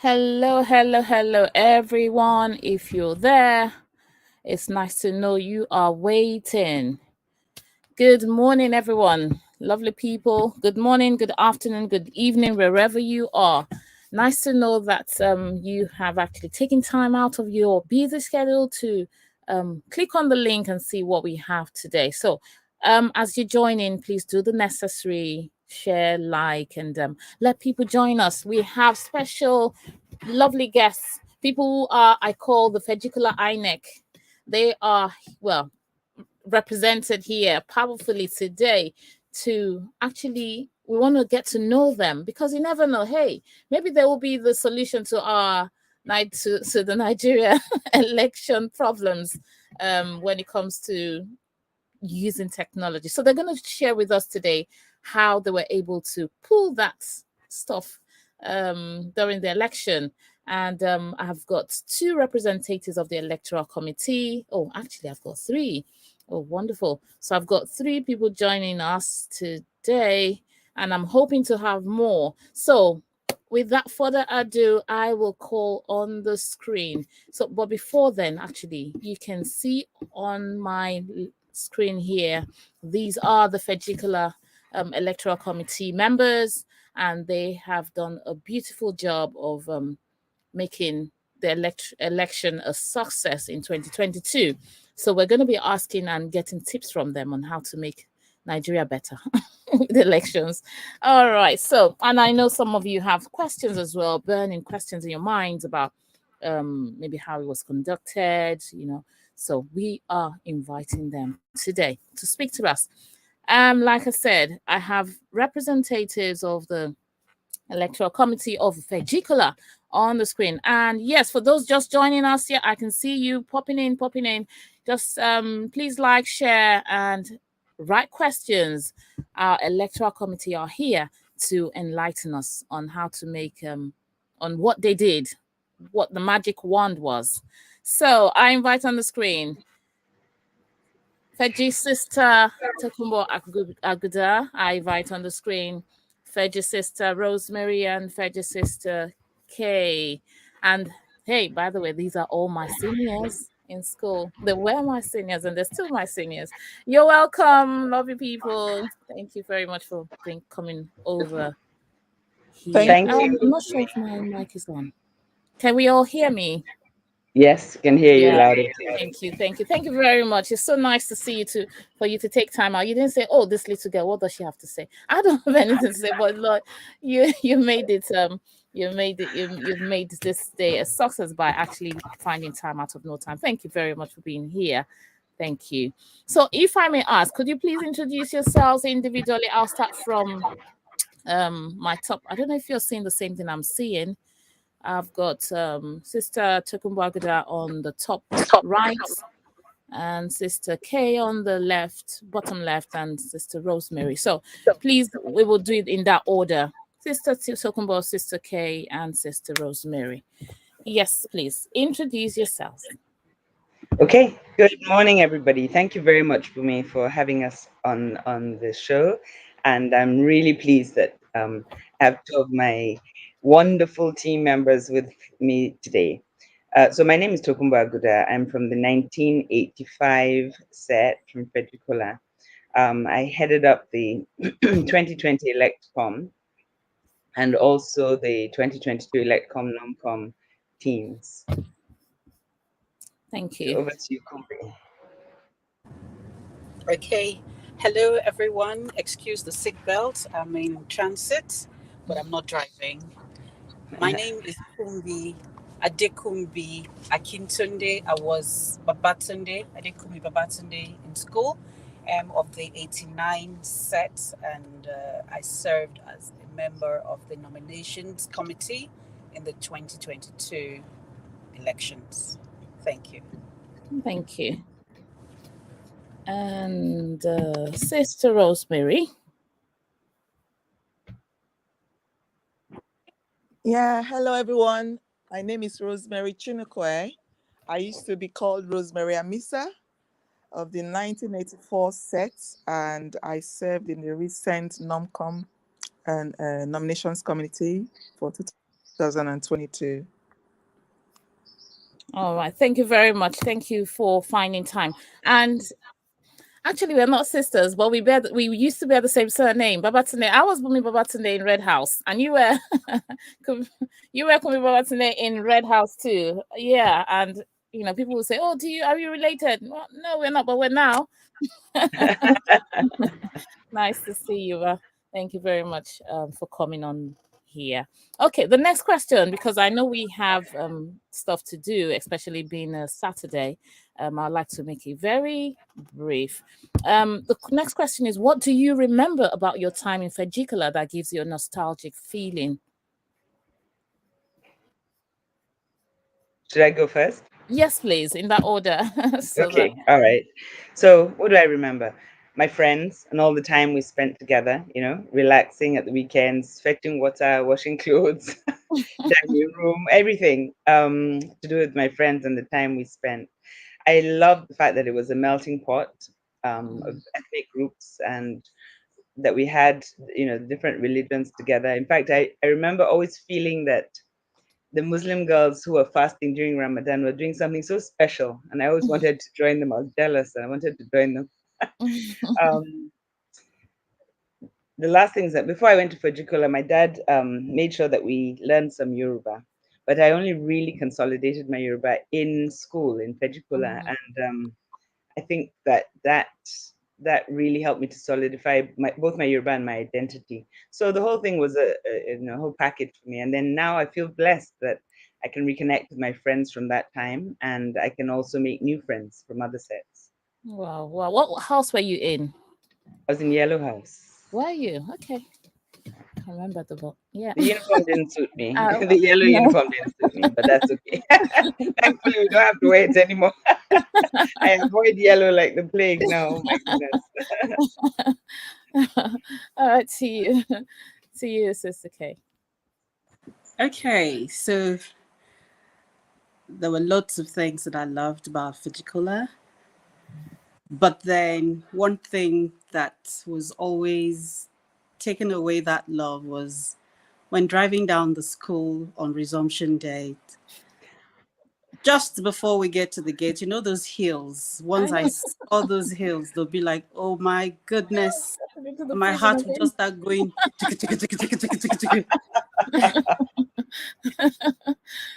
Hello, hello, hello, everyone. If you're there, it's nice to know you are waiting. Good morning, everyone. Lovely people. Good morning, good afternoon, good evening, wherever you are. Nice to know that you have actually taken time out of your busy schedule to click on the link and see what we have today. So, as you join in, please do the necessary share, like, and let people join us. We have special, lovely guests, people who are, I call the FeggicollaINEC. They are, well, represented here powerfully today to actually we want to get to know them because you never know, hey, maybe they will be the solution to our to the Nigeria election problems when it comes to using technology. So they're going to share with us today how they were able to pull that stuff during the election. And I've got two representatives of the Electoral Committee. Oh, actually, I've got three. Oh, wonderful. So I've got three people joining us today, and I'm hoping to have more. So without further ado, I will call on the screen. So, but before then, actually, you can see on my screen here, these are the FeggicollaGirls'Arise Electoral Committee members, and they have done a beautiful job of making the election a success in 2022. So we're going to be asking and getting tips from them on how to make Nigeria better with elections. All right. So, and I know some of you have questions as well, burning questions in your minds about maybe how it was conducted, So we are inviting them today to speak to us. Like I said, I have representatives of the Electoral Committee of FeggicollaGirls'Arise on the screen. And yes, for those just joining us here, I can see you popping in. Just please like, share, and write questions. Our Electoral Committee are here to enlighten us on how to make on what they did, what the magic wand was. So I invite on the screen Feggi sister Tokumbo Aguda. I invite on the screen Feggi sister Rosemary and Feggi sister Kay. And hey, by the way, these are all my seniors in school. They were my seniors and they're still my seniors. You're welcome, lovely people. Thank you very much for coming over here. Thank I'm you. not sure if my mic is on. Can we all hear me? Yes, can hear you Yeah. loud and clear. Thank you very much. It's so nice to see you for you to take time out. You didn't say, "Oh, this little girl, what does she have to say?" I don't have anything to say, but Lord, you made it you've made this day a success by actually finding time out of no time. Thank you very much for being here. Thank you. So, if I may ask, could you please introduce yourselves individually? I'll start from my top. I don't know if you're seeing the same thing I'm seeing. I've got Sister Tokumbagada on the top right, and Sister Kay on the bottom left, and Sister Rosemary. So please, we will do it in that order. Sister Tokumbo, Sister Kay, and Sister Rosemary. Yes, please introduce yourselves. Okay, good morning, everybody. Thank you very much, Bumi, for having us on the show. And I'm really pleased that I have two of my wonderful team members with me today. So my name is Tokumbo Aguda. I'm from the 1985 set from Feggicolla. I headed up the 2020 Electcom and also the 2022 Electcom Nomcom teams. Thank So you. over to you, Kumbi. Okay. Hello, everyone. Excuse the seatbelt. I'm in transit, but I'm not driving. My name is Kumbi Adekumbi Akintunde. I was Babatunde, Adekumbi Babatunde in school of the 89 set, and I served as a member of the nominations committee in the 2022 elections. Thank you. Thank you. And Sister Rosemary. Yeah, hello everyone. My name is Rosemary Chinukwe. I used to be called Rosemary Amisa of the 1984 set, and I served in the recent NOMCOM and nominations committee for 2022. All right. Thank you very much. Thank you for finding time. And actually, we're not sisters, but we used to bear the same surname, Babatunde. I was Bumi Babatunde in Red House, and you were you were Kumi Babatunde in Red House too. Yeah, and people will say, "Oh, are you related?" Well, no, we're not, but we're now. Nice to see you. Thank you very much for coming on here. Okay, the next question, because I know we have stuff to do, especially being a Saturday. I'd like to make it very brief. The next question is, what do you remember about your time in Feggicola that gives you a nostalgic feeling? Should I go first? Yes, please, in that order. Okay, all right. So, what do I remember? My friends and all the time we spent together, relaxing at the weekends, fetching water, washing clothes, dining room, everything to do with my friends and the time we spent. I love the fact that it was a melting pot of ethnic groups and that we had, different religions together. In fact, I remember always feeling that the Muslim girls who were fasting during Ramadan were doing something so special, and I always wanted to join them. I was jealous, and I wanted to join them. The last thing is that before I went to Fujikola, my dad made sure that we learned some Yoruba, but I only really consolidated my Yoruba in school in Fujikola, and I think that really helped me to solidify both my Yoruba and my identity. So the whole thing was a whole package for me. And then now I feel blessed that I can reconnect with my friends from that time, and I can also make new friends from other sets. Wow. What house were you in? I was in Yellow House. Were you? Okay. I remember the book. Yeah. The uniform didn't suit me. The yellow uniform didn't suit me, but that's okay. Thankfully, we don't have to wear it anymore. I avoid yellow like the plague now. Oh my goodness. All right, see you. See you, Sister K. Okay, so there were lots of things that I loved about Feggicola. But then one thing that was always taking away that love was when driving down the school on resumption day. Just before we get to the gate, those hills. Once I saw those hills, they'll be like, oh my goodness. My heart will just start going.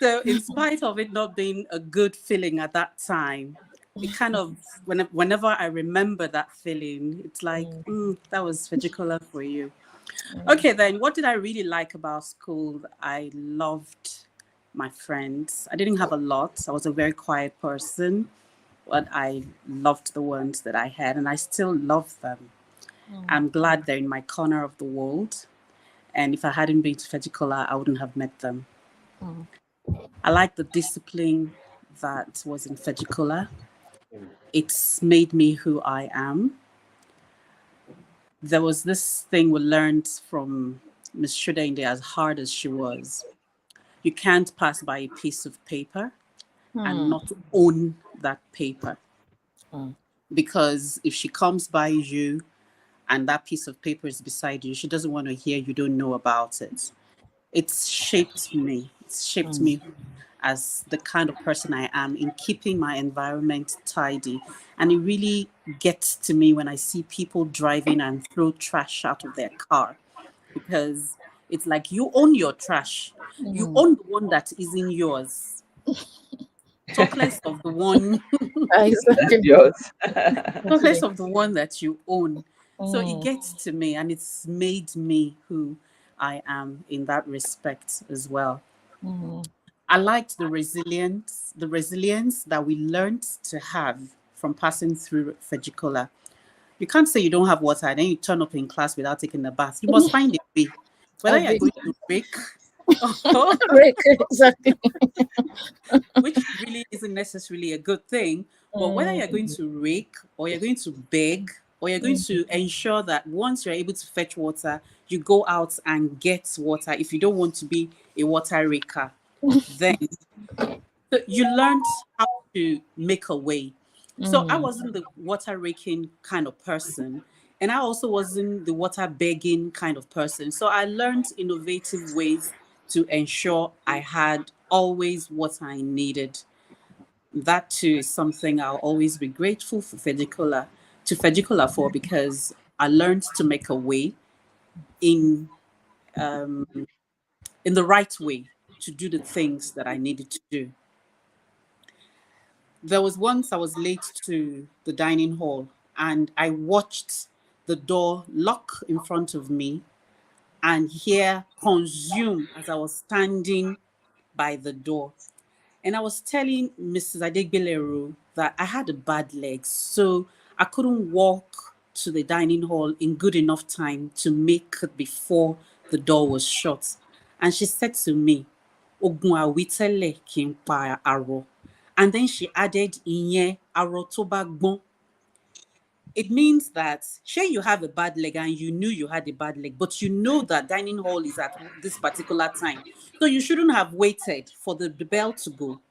So in spite of it not being a good feeling at that time, it kind of, whenever I remember that feeling, it's like, that was Feggicola for you. Okay, then what did I really like about school? I loved my friends. I didn't have a lot. I was a very quiet person, but I loved the ones that I had, and I still love them. I'm glad they're in my corner of the world. And if I hadn't been to Feggicola, I wouldn't have met them. I like the discipline that was in Feggicola. It's made me who I am. There was this thing we learned from Miss Shudende, as hard as she was. You can't pass by a piece of paper and not own that paper. Because if she comes by you and that piece of paper is beside you, she doesn't want to hear you don't know about it. It's shaped me. It's shaped me as the kind of person I am in keeping my environment tidy. And it really gets to me when I see people driving and throw trash out of their car, because it's like you own your trash. You own the one that isn't yours. Talk less of the one that's yours. Talk less of the one that you own. So it gets to me, and it's made me who I am in that respect as well. I liked the resilience that we learned to have from passing through Feggicola. You can't say you don't have water and then you turn up in class without taking a bath. You must find a way. Whether you're going to break, exactly. which really isn't necessarily a good thing, but whether you're going to rake or you're going to beg or you're going to ensure that once you're able to fetch water, you go out and get water if you don't want to be a water raker. Then you learned how to make a way. So I wasn't the water raking kind of person, and I also wasn't the water begging kind of person. So I learned innovative ways to ensure I had always what I needed. That too is something I'll always be grateful for Feggicola for, because I learned to make a way in um, in the right way to do the things that I needed to do. There was once I was late to the dining hall and I watched the door lock in front of me and hear consume as I was standing by the door. And I was telling Mrs. Adegbeleru that I had a bad leg, so I couldn't walk to the dining hall in good enough time to make it before the door was shut. And she said to me, Ogun awitele kì í pa arọ. And then she added, Ìyẹn arọ tó bá gbọ́n. It means that, sure, you have a bad leg and you knew you had a bad leg, but you know that dining hall is at this particular time. So you shouldn't have waited for the bell to go,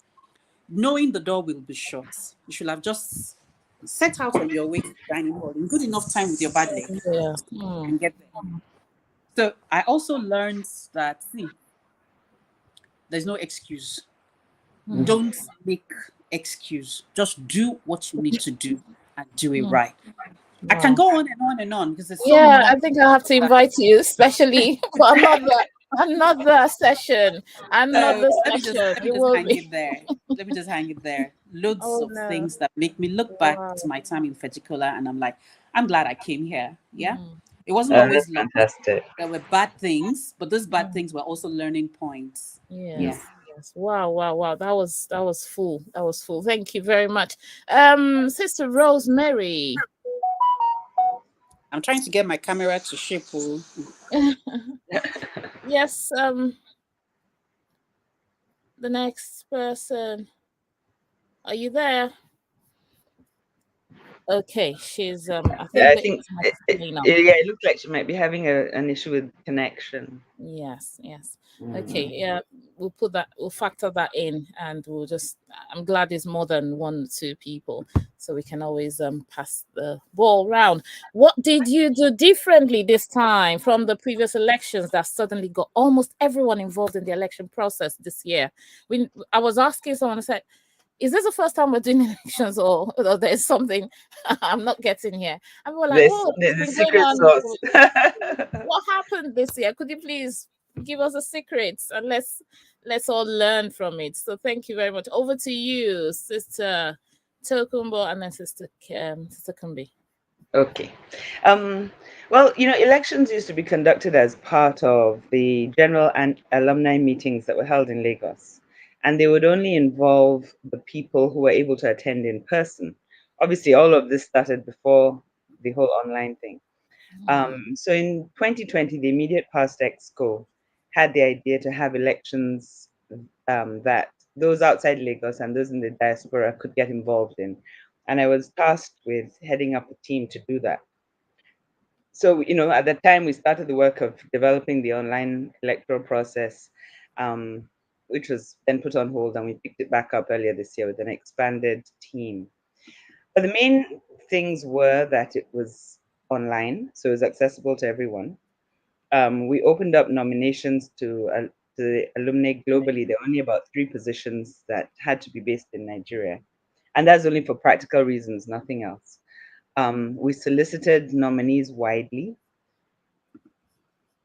knowing the door will be shut. You should have just set out on your way to the dining hall in good enough time with your bad leg Yeah. and get there. So I also learned that, see, there's no excuse. Don't make excuse. Just do what you need to do and do it right. I can go on and on and on because there's so Yeah, much. I think I have to invite you, especially for another session. Another Let me just session. let me It just will hang be. it there. Let me just hang it there. Loads Oh of no. things that make me look back Wow. to my time in Feggicola, and I'm like, I'm glad I came here. Yeah, Mm, it wasn't That's always lovely. fantastic. There were bad things, but those bad mm. things were also learning points. Yeah. Yes. Yes. Wow. Wow. Wow. That was full. That was full. Thank you very much. Sister Rosemary. I'm trying to get my camera to shape. Oh. Yes. The next person. Are you there? Okay. She's I Yeah, think I the think internet is playing up. yeah, it looked like she might be having an issue with connection. Yes, yes. Okay, Mm. yeah, we'll factor that in, and we'll just, I'm glad it's more than one or two people, so we can always pass the ball round. What did you do differently this time from the previous elections that suddenly got almost everyone involved in the election process this year? I was asking someone, I said, is this the first time we're doing elections, or there's something I'm not getting here? And we were like, This oh, it's the been going secret on. sauce. What happened this year? Could you please give us the secrets, and let's all learn from it? So thank you very much. Over to you, Sister Tokumbo, and then Sister Kumbi. Okay. Well, elections used to be conducted as part of the general and alumni meetings that were held in Lagos. And they would only involve the people who were able to attend in person. Obviously, all of this started before the whole online thing. So in 2020, the immediate past exco had the idea to have elections that those outside Lagos and those in the diaspora could get involved in. And I was tasked with heading up a team to do that. So, at the time, we started the work of developing the online electoral process, which was then put on hold, and we picked it back up earlier this year with an expanded team. But the main things were that it was online, so it was accessible to everyone. We opened up nominations to the alumni globally. There were only about 3 positions that had to be based in Nigeria, and that's only for practical reasons, nothing else. We solicited nominees widely,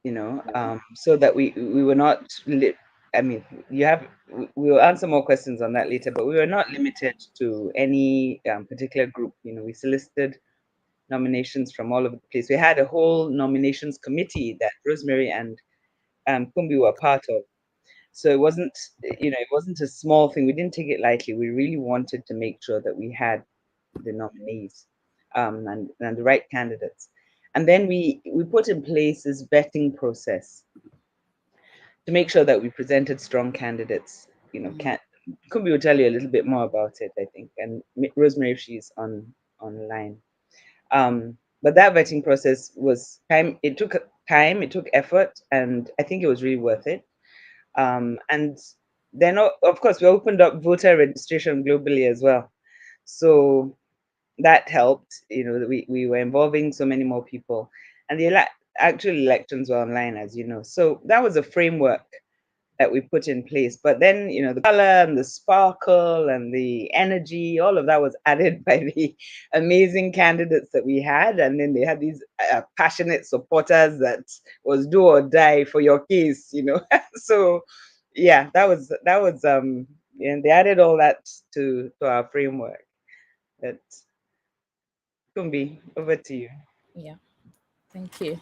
so that we were not. I mean, we will answer more questions on that later, but we were not limited to any particular group. We solicited nominations from all over the place. We had a whole nominations committee that Rosemary and Kumbi were part of. So it wasn't a small thing. We didn't take it lightly. We really wanted to make sure that we had the nominees and the right candidates. And then we put in place this vetting process to make sure that we presented strong candidates. Kumbi will tell you a little bit more about it, I think, and Rosemary, if she's online. But that vetting process was time. It took time, it took effort, and I think it was really worth it. And then, of course, we opened up voter registration globally as well. So that helped. We were involving so many more people, and the actual elections were online, as you know. So that was a framework that we put in place. But then, you know, the color and the sparkle and the energy, all of that was added by the amazing candidates that we had. And then they had these passionate supporters that was do or die for your case, you know. So yeah, and they added all that to our framework. That Kumbi, over to you. Yeah, thank you.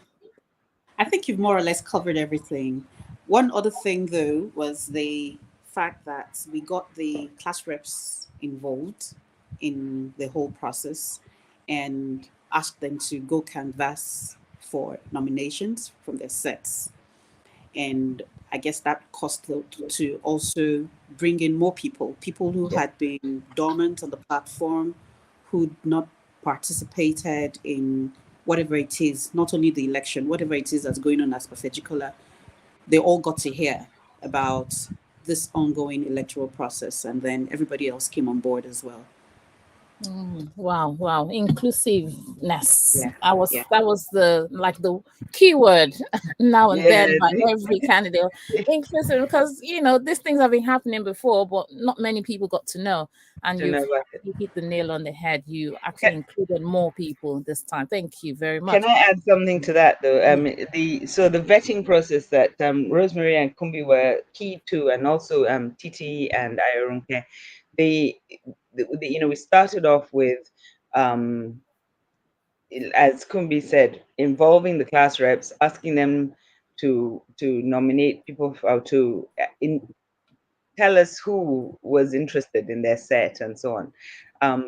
I think you've more or less covered everything. One other thing, though, was the fact that we got the class reps involved in the whole process and asked them to go canvass for nominations from their sets. And I guess that cost to also bring in more people who Yeah. had been dormant on the platform, who'd not participated in whatever it is, not only the election, whatever it is that's going on as per FeggicollaGirls'Arise, they all got to hear about this ongoing electoral process, and then everybody else came on board as well. Wow, inclusiveness. Yeah, yeah. That was the keyword now and then Yeah. by every candidate. Inclusive, because these things have been happening before, but not many people got to know. And To know about it. you hit the nail on the head. You actually included more people this time. Thank you very much. Can I add something to that though? The vetting process that Rosemary and Kumbi were key to, and also Titi and Ayorunke, we started off with, as Kumbi said, involving the class reps, asking them to nominate people tell us who was interested in their set and so on.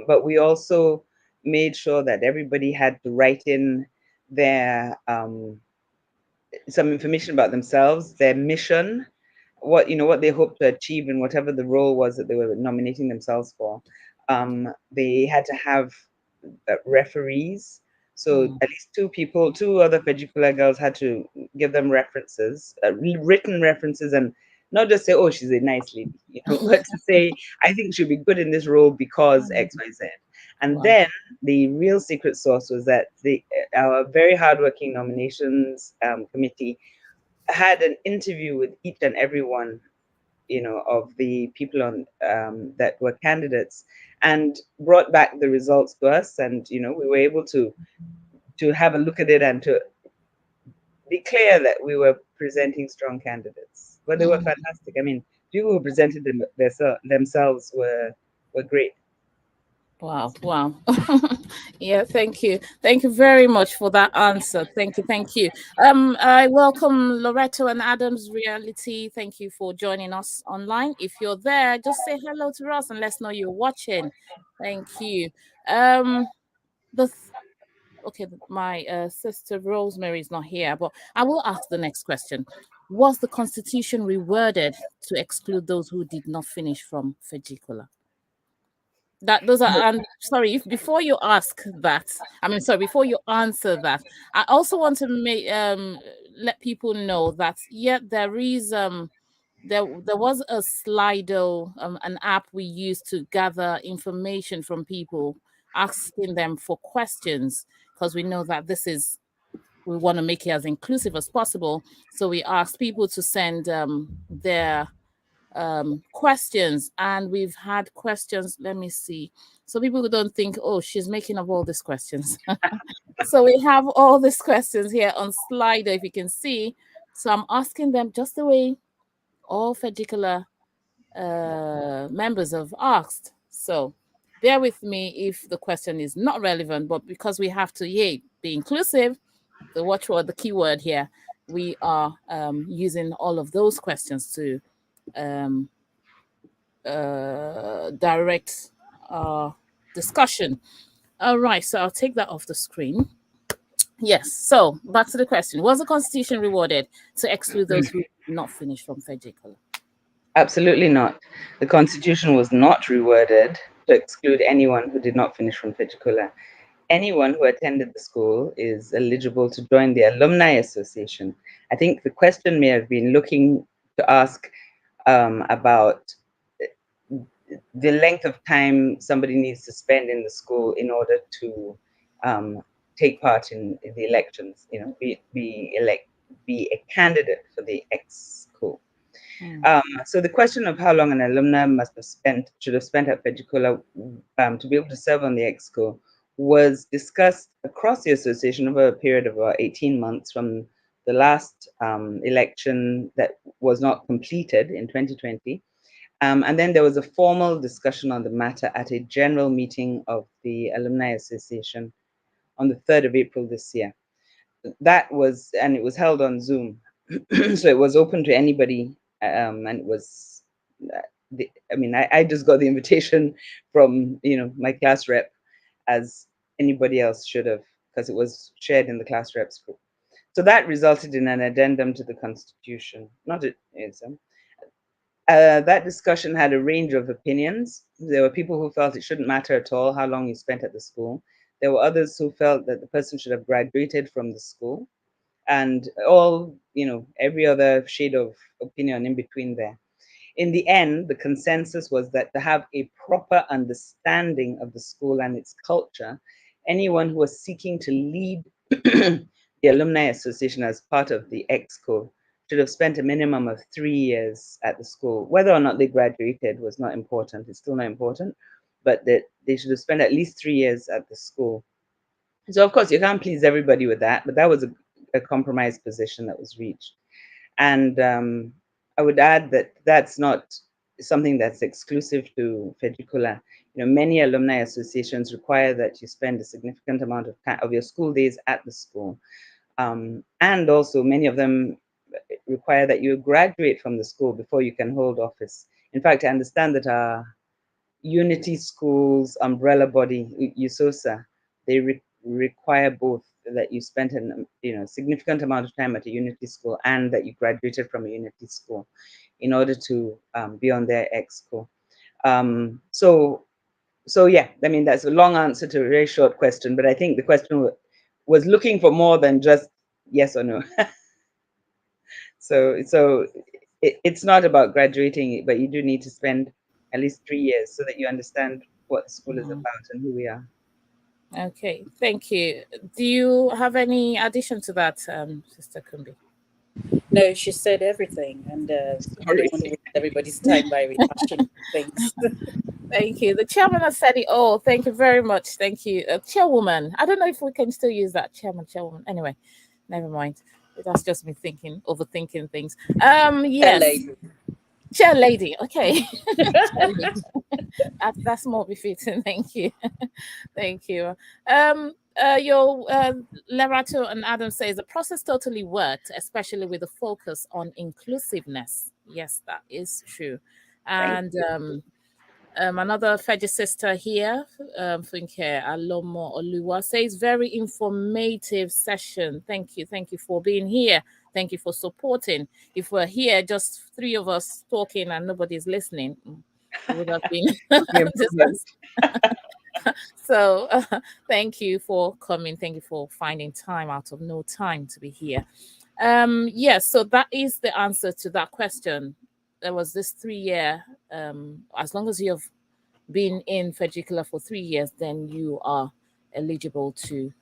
But we also made sure that everybody had to write in their some information about themselves, their mission, what they hope to achieve in whatever the role was that they were nominating themselves for. They had to have referees. So at least two other Feggicola girls had to give them references, written references, and not just say, "Oh, she's a nice lady," but to say, "I think she'll be good in this role because X, Y, Z." And Wow. then the real secret sauce was that our very hardworking nominations committee had an interview with each and every one, of the people on that were candidates, and brought back the results to us, and we were able to have a look at it and to be clear that we were presenting strong candidates. But they were fantastic. I mean, people who presented themselves were great. Wow. Yeah, thank you. Thank you very much for that answer. Thank you. I welcome Loretto and Adams Reality. Thank you for joining us online. If you're there, just say hello to us and let's know you're watching. Thank you. Okay, my sister Rosemary is not here, but I will ask the next question. Was the constitution reworded to exclude those who did not finish from Fejicola? Sorry, before you ask that, before you answer that, I also want to let people know that there is there was a Slido, an app we used to gather information from people, asking them for questions, because we know that we want to make it as inclusive as possible. So we asked people to send their questions, and we've had questions. Let me see. So people don't think, oh, she's making up all these questions. So we have all these questions here on Slido, if you can see. So I'm asking them just the way all Feggicola members have asked. So bear with me if the question is not relevant, but because we have to be inclusive, the watchword, the keyword here, we are using all of those questions to direct discussion. All right, so I'll take that off the screen. Yes, so back to the question. Was the Constitution rewarded to exclude those who did not finish from Fejicola? Absolutely not. The Constitution was not reworded to exclude anyone who did not finish from Fejicola. Anyone who attended the school is eligible to join the Alumni Association. I think the question may have been looking to ask about the length of time somebody needs to spend in the school in order to take part in the elections, be a candidate for the X school. So the question of how long an alumna should have spent at FeggicollaGirls'Arise to be able to serve on the Exco was discussed across the association over a period of about 18 months from the last election that was not completed in 2020. And then there was a formal discussion on the matter at a general meeting of the Alumni Association on the 3rd of April this year. And it was held on Zoom. So it was open to anybody. And it was, I just got the invitation from, my class rep, as anybody else should have, because it was shared in the class reps group. So that resulted in an addendum to the Constitution. That discussion had a range of opinions. There were people who felt it shouldn't matter at all how long you spent at the school. There were others who felt that the person should have graduated from the school, and all, every other shade of opinion in between there. In the end, the consensus was that to have a proper understanding of the school and its culture, anyone who was seeking to lead the Alumni Association as part of the Exco should have spent a minimum of 3 years at the school. Whether or not they graduated was not important. It's still not important, but that they should have spent at least 3 years at the school. So of course you can't please everybody with that, but that was a compromise position that was reached. And I would add that that's not something that's exclusive to FeggicollaGirls'Arise. Many alumni associations require that you spend a significant amount of time of your school days at the school. And also many of them require that you graduate from the school before you can hold office. In fact, I understand that our Unity Schools umbrella body, USOSA, they require both, that you spent a significant amount of time at a Unity School and that you graduated from a Unity School in order to be on their Exco. So yeah, that's a long answer to a very short question, but I think the question was looking for more than just yes or no. So it's not about graduating, but you do need to spend at least 3 years so that you understand what the school is about and who we are. Okay, thank you. Do you have any addition to that, Sister Kumbi? No, she said everything, and I don't want to waste everybody's time by rehashing things. Thank you. The chairman has said it all. Thank you very much. Thank you. Chairwoman. I don't know if we can still use that. Chairwoman. Anyway, never mind. That's just me overthinking things. Yes. Chair lady. Okay. That's more befitting. Thank you. Thank you. Lerato and Adam says the process totally worked, especially with the focus on inclusiveness. Yes, that is true. And another Feggi sister here, Funke Alomo Oluwa, says very informative session. Thank you for being here. Thank you for supporting. If we're here, just 3 of us talking and nobody's listening, it would have been So thank you for coming. Thank you for finding time out of no time to be here. Yes, so that is the answer to that question. There was this 3-year, as long as you have been in FeggicollaGirls'Arise for 3 years, then you are eligible to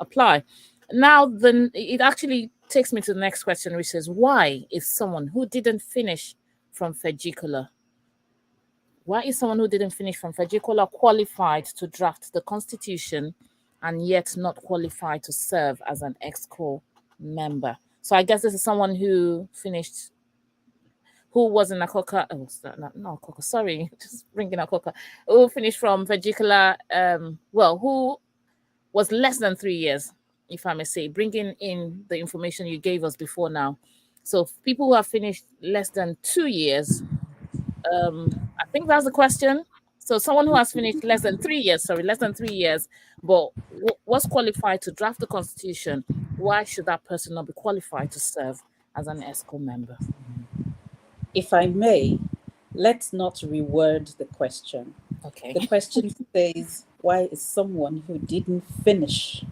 apply. Now, then it actually takes me to the next question, which is why is someone who didn't finish from FeggicollaGirls'Arise qualified to draft the constitution and yet not qualified to serve as an Exco member? So I guess this is someone who finished, who was in Akoka, not Akoka, sorry, just bringing Akoka, who finished from FeggicollaGirls'Arise, who was less than 3 years, if I may say, bringing in the information you gave us before now. So people who have finished less than 2 years, I think that's the question. So someone who has finished less than 3 years, but was qualified to draft the constitution, why should that person not be qualified to serve as an Exco member? If I may, let's not reword the question. Okay. The question says, why is someone who didn't finish?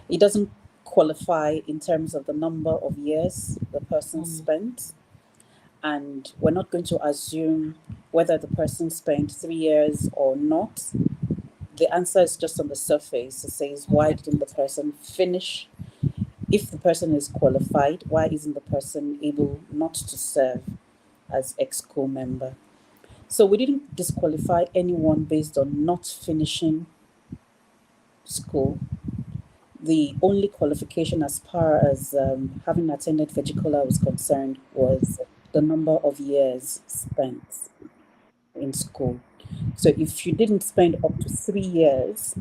It doesn't qualify in terms of the number of years the person spent. And we're not going to assume whether the person spent 3 years or not. The answer is just on the surface. It says, why didn't the person finish? If the person is qualified, why isn't the person able not to serve? as EXCO member. So we didn't disqualify anyone based on not finishing school. The only qualification as far as having attended Vegicola was concerned was the number of years spent in school. So if you didn't spend up to 3 years,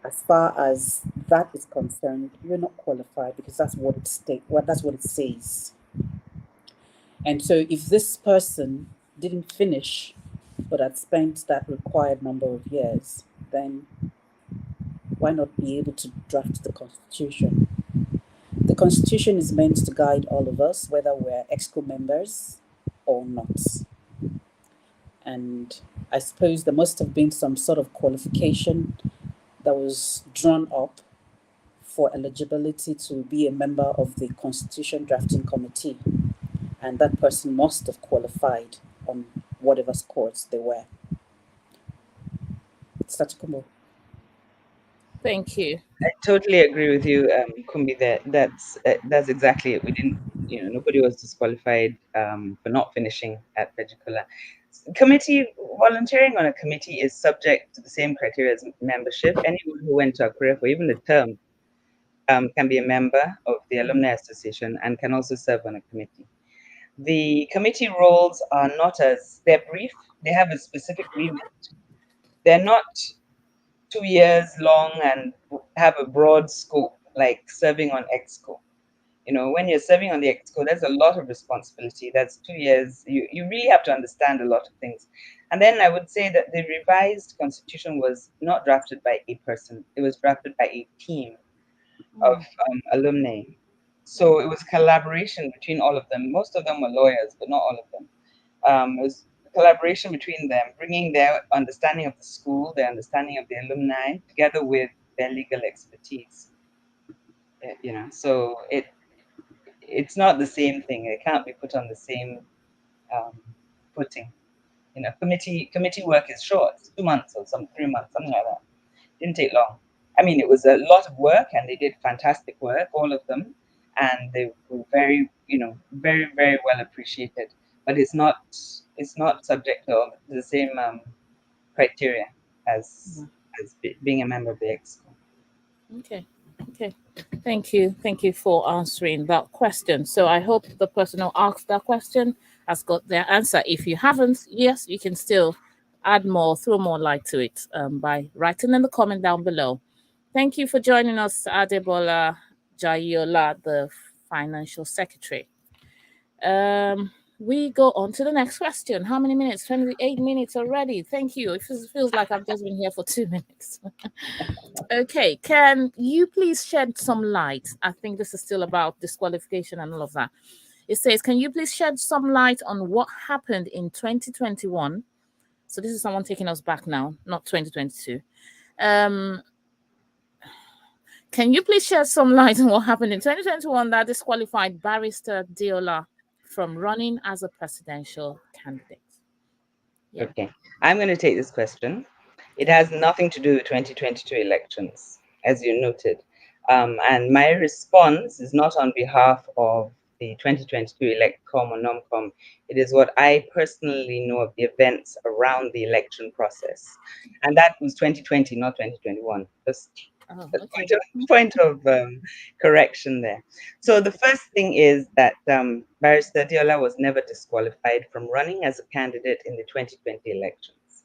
as far as that is concerned, you're not qualified because that's what it that's what it says. And so if this person didn't finish but had spent that required number of years, then why not be able to draft the Constitution? The Constitution is meant to guide all of us, whether we're EXCO members or not. And I suppose there must have been some sort of qualification that was drawn up for eligibility to be a member of the Constitution Drafting Committee. And that person must have qualified on whatever scores they were. Statukumbo. Thank you. I totally agree with you, Kumbi. That's exactly it. We didn't, nobody was disqualified for not finishing at FeggicollaGirls'Arise. Committee volunteering on a committee is subject to the same criteria as membership. Anyone who went to Akure for even a term can be a member of the Alumni Association and can also serve on a committee. The committee roles are not they're brief. They have a specific remit. They're not 2 years long and have a broad scope like serving on EXCO. When you're serving on the EXCO, there's a lot of responsibility. That's 2 years. You really have to understand a lot of things. And then I would say that the revised constitution was not drafted by a person. It was drafted by a team of alumni. So it was collaboration between all of them. Most of them were lawyers, but not all of them. It was collaboration between them, bringing their understanding of the school, their understanding of the alumni, together with their legal expertise. So it's not the same thing. It can't be put on the same footing. Committee work is short. It's 2 months or 3 months, something like that. Didn't take long. I mean, it was a lot of work, and they did fantastic work, all of them, and they were very, very, very well appreciated. But it's not subject to the same criteria as being a member of the EXCO. Okay. Thank you for answering that question. So I hope the person who asked that question has got their answer. If you haven't, yes, you can still add more, throw more light to it by writing in the comment down below. Thank you for joining us, Adebola Jayola, the Financial Secretary. We go on to the next question. How many minutes? 28 minutes already. Thank you. It feels like I've just been here for 2 minutes. Okay, can you please shed some light? I think this is still about disqualification and all of that. It says, can you please shed some light on what happened in 2021? So this is someone taking us back now, not 2022. Can you please shed some light on what happened in 2021 that disqualified Barrister Diola from running as a presidential candidate? Yeah. Okay, I'm going to take this question. It has nothing to do with 2022 elections, as you noted. And my response is not on behalf of the 2022 Electcom or Nomcom. It is what I personally know of the events around the election process. And that was 2020, not 2021. Just point of correction there. So the first thing is that Barrister Diola was never disqualified from running as a candidate in the 2020 elections.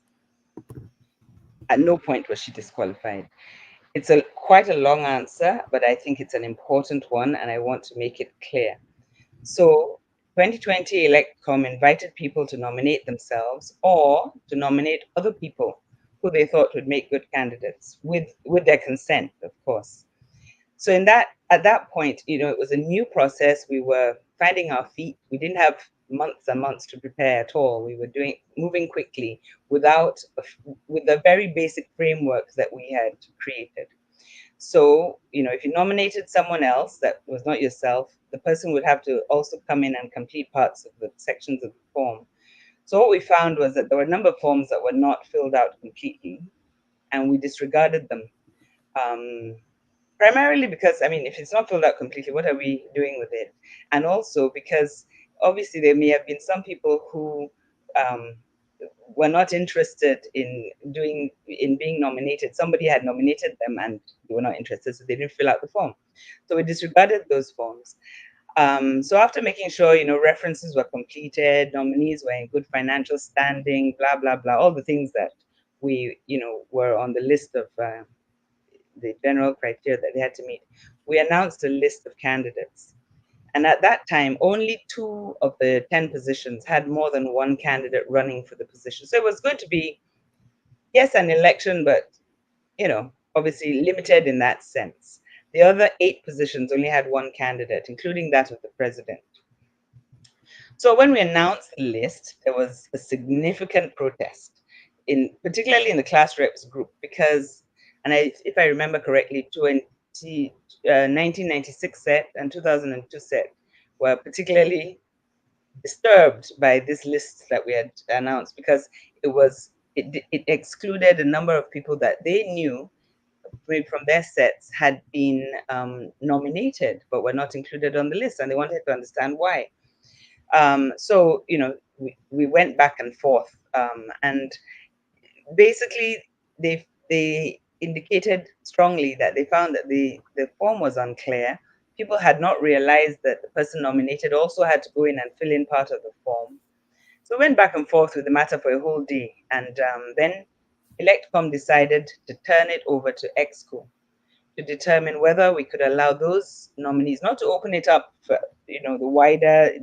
At no point was she disqualified. It's quite a long answer, but I think it's an important one, and I want to make it clear. So 2020 Electcom invited people to nominate themselves or to nominate other people who they thought would make good candidates with their consent, of course. So at that point, it was a new process. We were finding our feet. We didn't have months and months to prepare at all. We were moving quickly with the very basic framework that we had created. So, if you nominated someone else that was not yourself, the person would have to also come in and complete parts of the sections of the form. So what we found was that there were a number of forms that were not filled out completely, and we disregarded them. Primarily because, if it's not filled out completely, what are we doing with it? And also because obviously there may have been some people who were not interested in being nominated. Somebody had nominated them and they were not interested, so they didn't fill out the form. So we disregarded those forms. So after making sure, references were completed, nominees were in good financial standing, blah, blah, blah, all the things that we, were on the list of the general criteria that they had to meet, we announced a list of candidates. And at that time, only 2 of the 10 positions had more than one candidate running for the position. So it was going to be, yes, an election, but, obviously limited in that sense. The other 8 positions only had one candidate, including that of the president. So when we announced the list, there was a significant protest, particularly in the class reps group, because, if I remember correctly, 1996 set and 2002 set were particularly disturbed by this list that we had announced, because it excluded a number of people that they knew from their sets had been nominated but were not included on the list, and they wanted to understand why. So we went back and forth, and basically they indicated strongly that they found that the form was unclear. People had not realized that the person nominated also had to go in and fill in part of the form. So we went back and forth with the matter for a whole day, and then Electcom decided to turn it over to EXCO to determine whether we could allow those nominees, not to open it up for the wider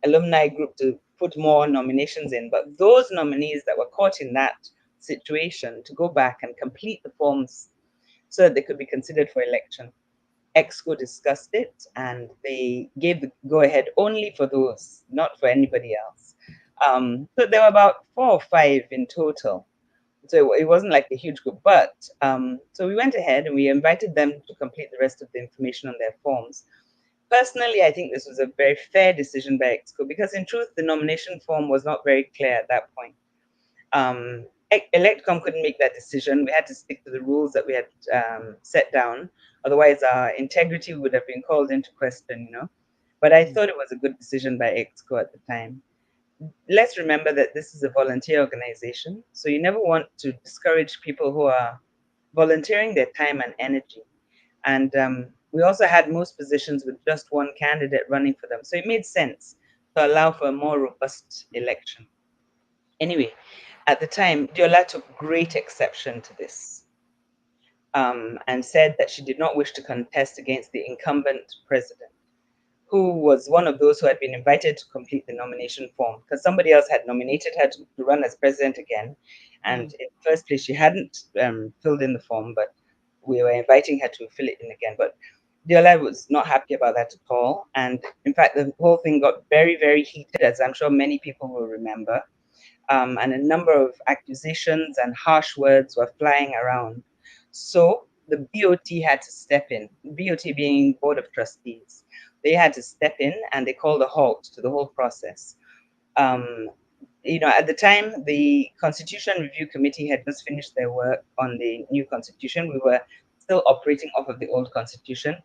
alumni group to put more nominations in, but those nominees that were caught in that situation to go back and complete the forms so that they could be considered for election. EXCO discussed it and they gave the go-ahead only for those, not for anybody else. So there were about 4 or 5 in total. So it wasn't like a huge group, but so we went ahead and we invited them to complete the rest of the information on their forms. Personally, I think this was a very fair decision by EXCO, because in truth, the nomination form was not very clear at that point. Electcom couldn't make that decision. We had to stick to the rules that we had set down. Otherwise, our integrity would have been called into question, But I thought it was a good decision by EXCO at the time. Let's remember that this is a volunteer organization, so you never want to discourage people who are volunteering their time and energy. And we also had most positions with just one candidate running for them. So it made sense to allow for a more robust election. Anyway, at the time, Diola took great exception to this and said that she did not wish to contest against the incumbent president, who was one of those who had been invited to complete the nomination form, because somebody else had nominated her to run as president again. And in the first place, she hadn't filled in the form, but we were inviting her to fill it in again. But Diola was not happy about that at all. And in fact, the whole thing got very, very heated, as I'm sure many people will remember. And a number of accusations and harsh words were flying around. So the BOT had to step in, BOT being Board of Trustees. They had to step in and they called a halt to the whole process. At the time, the Constitution Review Committee had just finished their work on the new Constitution. We were still operating off of the old Constitution.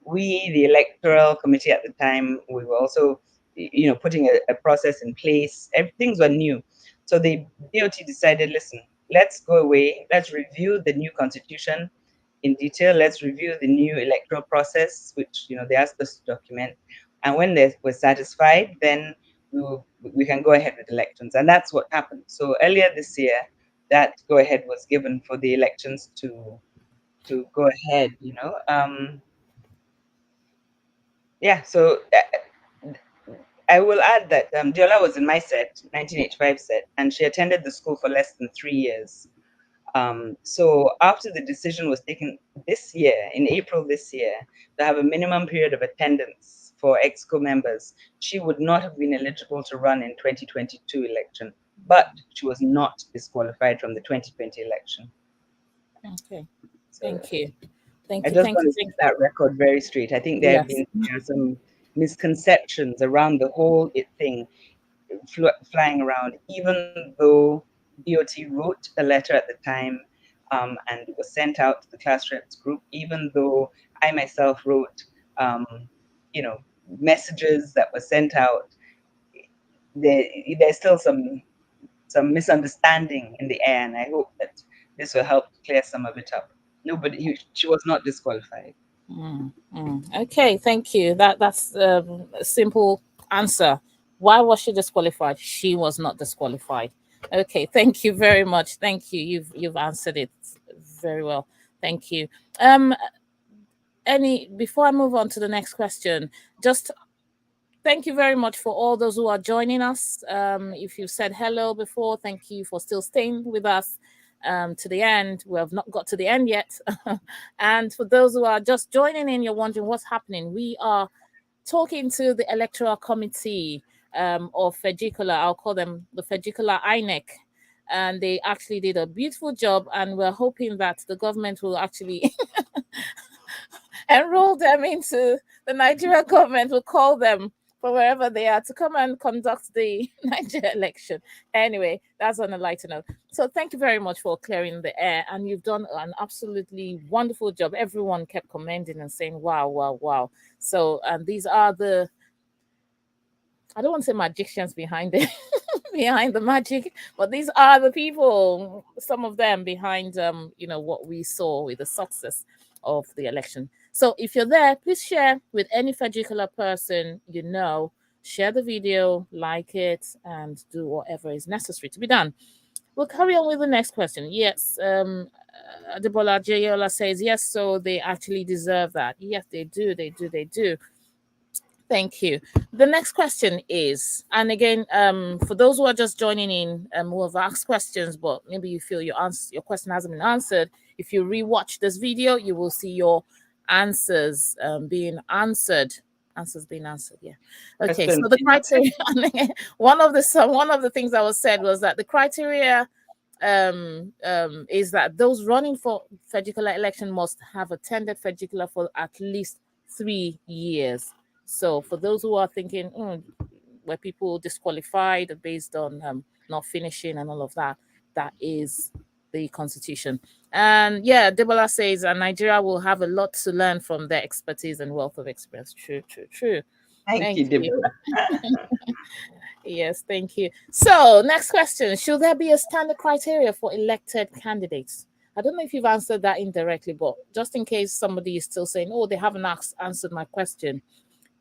We, the Electoral Committee at the time, we were also, putting a process in place. Things were new. So the BOT decided, listen, let's go away. Let's review the new Constitution in detail. Let's review the new electoral process, which they asked us to document. And when they were satisfied, then we can go ahead with elections. And that's what happened. So earlier this year, that go ahead was given for the elections to go ahead. So I will add that Diola was in my set, 1985 set, and she attended the school for less than 3 years. So after the decision was taken this year, in April this year, to have a minimum period of attendance for EXCO members, she would not have been eligible to run in 2022 election, but she was not disqualified from the 2020 election. Okay, So thank you. I just want to set that record very straight. I think there have been some misconceptions around the whole thing flying around, even though BOT wrote a letter at the time and it was sent out to the class reps group, even though I myself wrote, messages that were sent out, there's still some misunderstanding in the air, and I hope that this will help clear some of it up. She was not disqualified. Okay, thank you. That's a simple answer. Why was she disqualified? She was not disqualified. Okay, thank you very much. Thank you. You've answered it very well. Thank you. Before I move on to the next question, just thank you very much for all those who are joining us. If you said hello before, thank you for still staying with us to the end. We have not got to the end yet. And for those who are just joining in, you're wondering what's happening. We are talking to the Electoral Committee of FeggicollaGirls'Arise. I'll call them the FeggicollaGirls'Arise INEC. And they actually did a beautiful job. And we're hoping that the government will actually enroll them into the Nigerian government, will call them from wherever they are to come and conduct the Nigeria election. Anyway, that's on a lighter note. So thank you very much for clearing the air, and you've done an absolutely wonderful job. Everyone kept commenting and saying, wow, wow, wow. So these are the, I don't want to say magicians behind it, behind the magic, but these are the people, some of them behind, what we saw with the success of the election. So if you're there, please share with any Feggicola person you know. Share the video, like it, and do whatever is necessary to be done. We'll carry on with the next question. Yes, Adebola Jayola says, yes, so they actually deserve that. Yes, they do, they do, they do. Thank you. The next question is, and again, for those who are just joining in, who have asked questions, but maybe you feel your question hasn't been answered, if you rewatch this video, you will see your answers being answered. Answers being answered. Yeah. Okay. So the criteria. one of the things that was said was that the criteria is that those running for Feggicola election must have attended Feggicola for at least 3 years. So for those who are thinking, were people disqualified based on not finishing and all of that, that is the constitution. And yeah, Debola says Nigeria will have a lot to learn from their expertise and wealth of experience. True. Thank you, Debola. Yes, thank you. So next question, should there be a standard criteria for elected candidates? I don't know if you've answered that indirectly, but just in case somebody is still saying, oh, they haven't answered my question.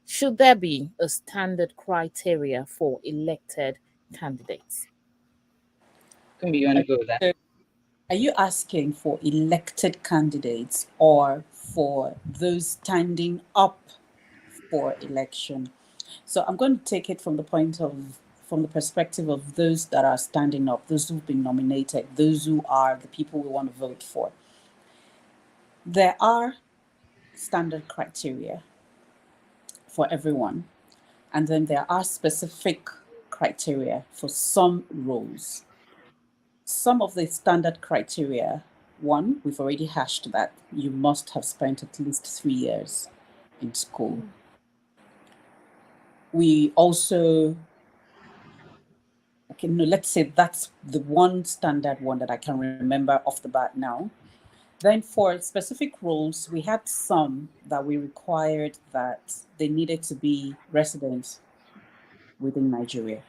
Should there be a standard criteria for elected candidates? You want to go with that? Are you asking for elected candidates or for those standing up for election? So I'm going to take it from the perspective of those that are standing up, those who've been nominated, those who are the people we want to vote for. There are standard criteria for everyone, and then there are specific criteria for some roles. Some of the standard criteria, one, we've already hashed that you must have spent at least 3 years in school. We also, let's say that's the one standard one that I can remember off the bat now. Then for specific roles, we had some that we required that they needed to be residents within Nigeria.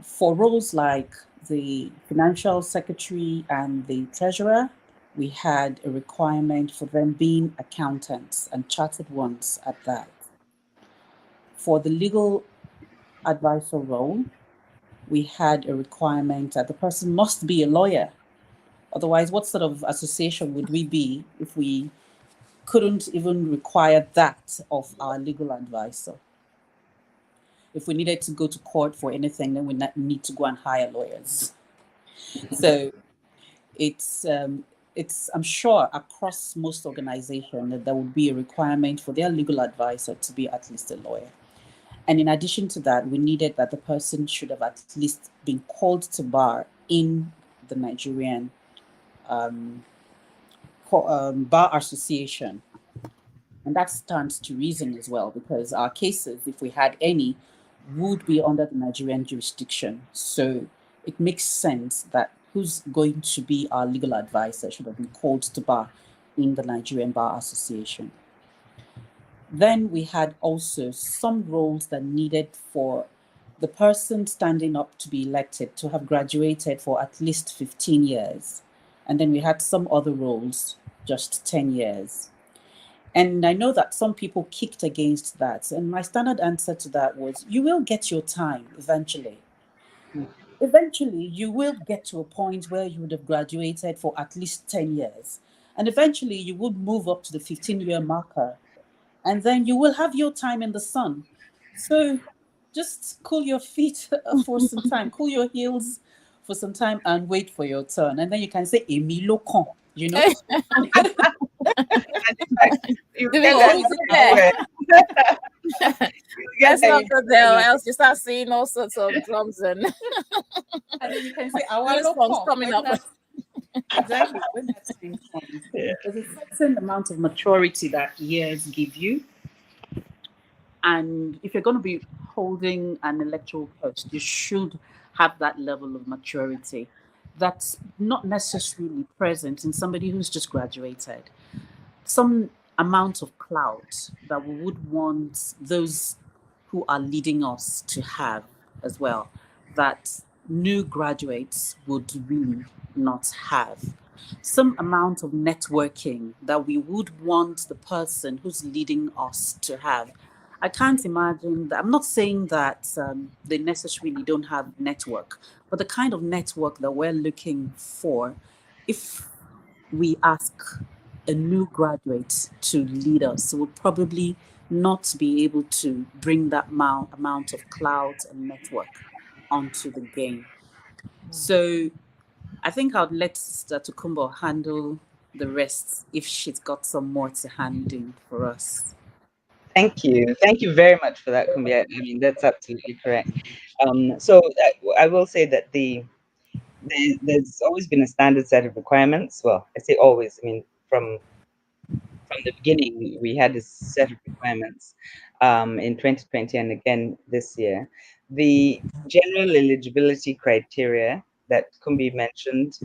For roles like the financial secretary and the treasurer, we had a requirement for them being accountants and chartered ones at that. For the legal advisor role, we had a requirement that the person must be a lawyer. Otherwise, what sort of association would we be if we couldn't even require that of our legal advisor? If we needed to go to court for anything, then we need to go and hire lawyers. So it's I'm sure across most organizations that there would be a requirement for their legal advisor to be at least a lawyer. And in addition to that, we needed that the person should have at least been called to bar in the Nigerian Bar Association. And that stands to reason as well, because our cases, if we had any, would be under the Nigerian jurisdiction. So it makes sense that who's going to be our legal advisor should have been called to bar in the Nigerian Bar Association. Then we had also some roles that needed for the person standing up to be elected to have graduated for at least 15 years. And then we had some other roles, just 10 years. And I know that some people kicked against that. And my standard answer to that was you will get your time eventually. Eventually, you will get to a point where you would have graduated for at least 10 years. And eventually, you would move up to the 15-year marker. And then you will have your time in the sun. So just cool your feet for some time, cool your heels for some time, and wait for your turn. And then you can say, Emi lo kan, you know? And in fact, you Do we get go? that Is it there? somewhere. You get Let's that not go there, or somewhere. else you start seeing all sorts of drums and And then you can say, Awa new lo songs kan, coming when up. that, exactly, when that time comes. Yeah. There's a certain amount of maturity that years give you. And if you're going to be holding an electoral post, you should have that level of maturity that's not necessarily present in somebody who's just graduated. Some amount of clout that we would want those who are leading us to have as well, that new graduates would really not have. Some amount of networking that we would want the person who's leading us to have. I can't imagine that. I'm not saying that they necessarily don't have network, but the kind of network that we're looking for, if we ask a new graduate to lead us, would probably not be able to bring that amount of clout and network onto the game. So I think I'd let Sister Tukumbo handle the rest if she's got some more to hand in for us. Thank you. Thank you very much for that, Kumbi. I mean, that's absolutely correct. So I will say that there's always been a standard set of requirements. Well, I say always. I mean, from the beginning, we had this set of requirements in 2020 and again this year. The general eligibility criteria that Kumbi mentioned,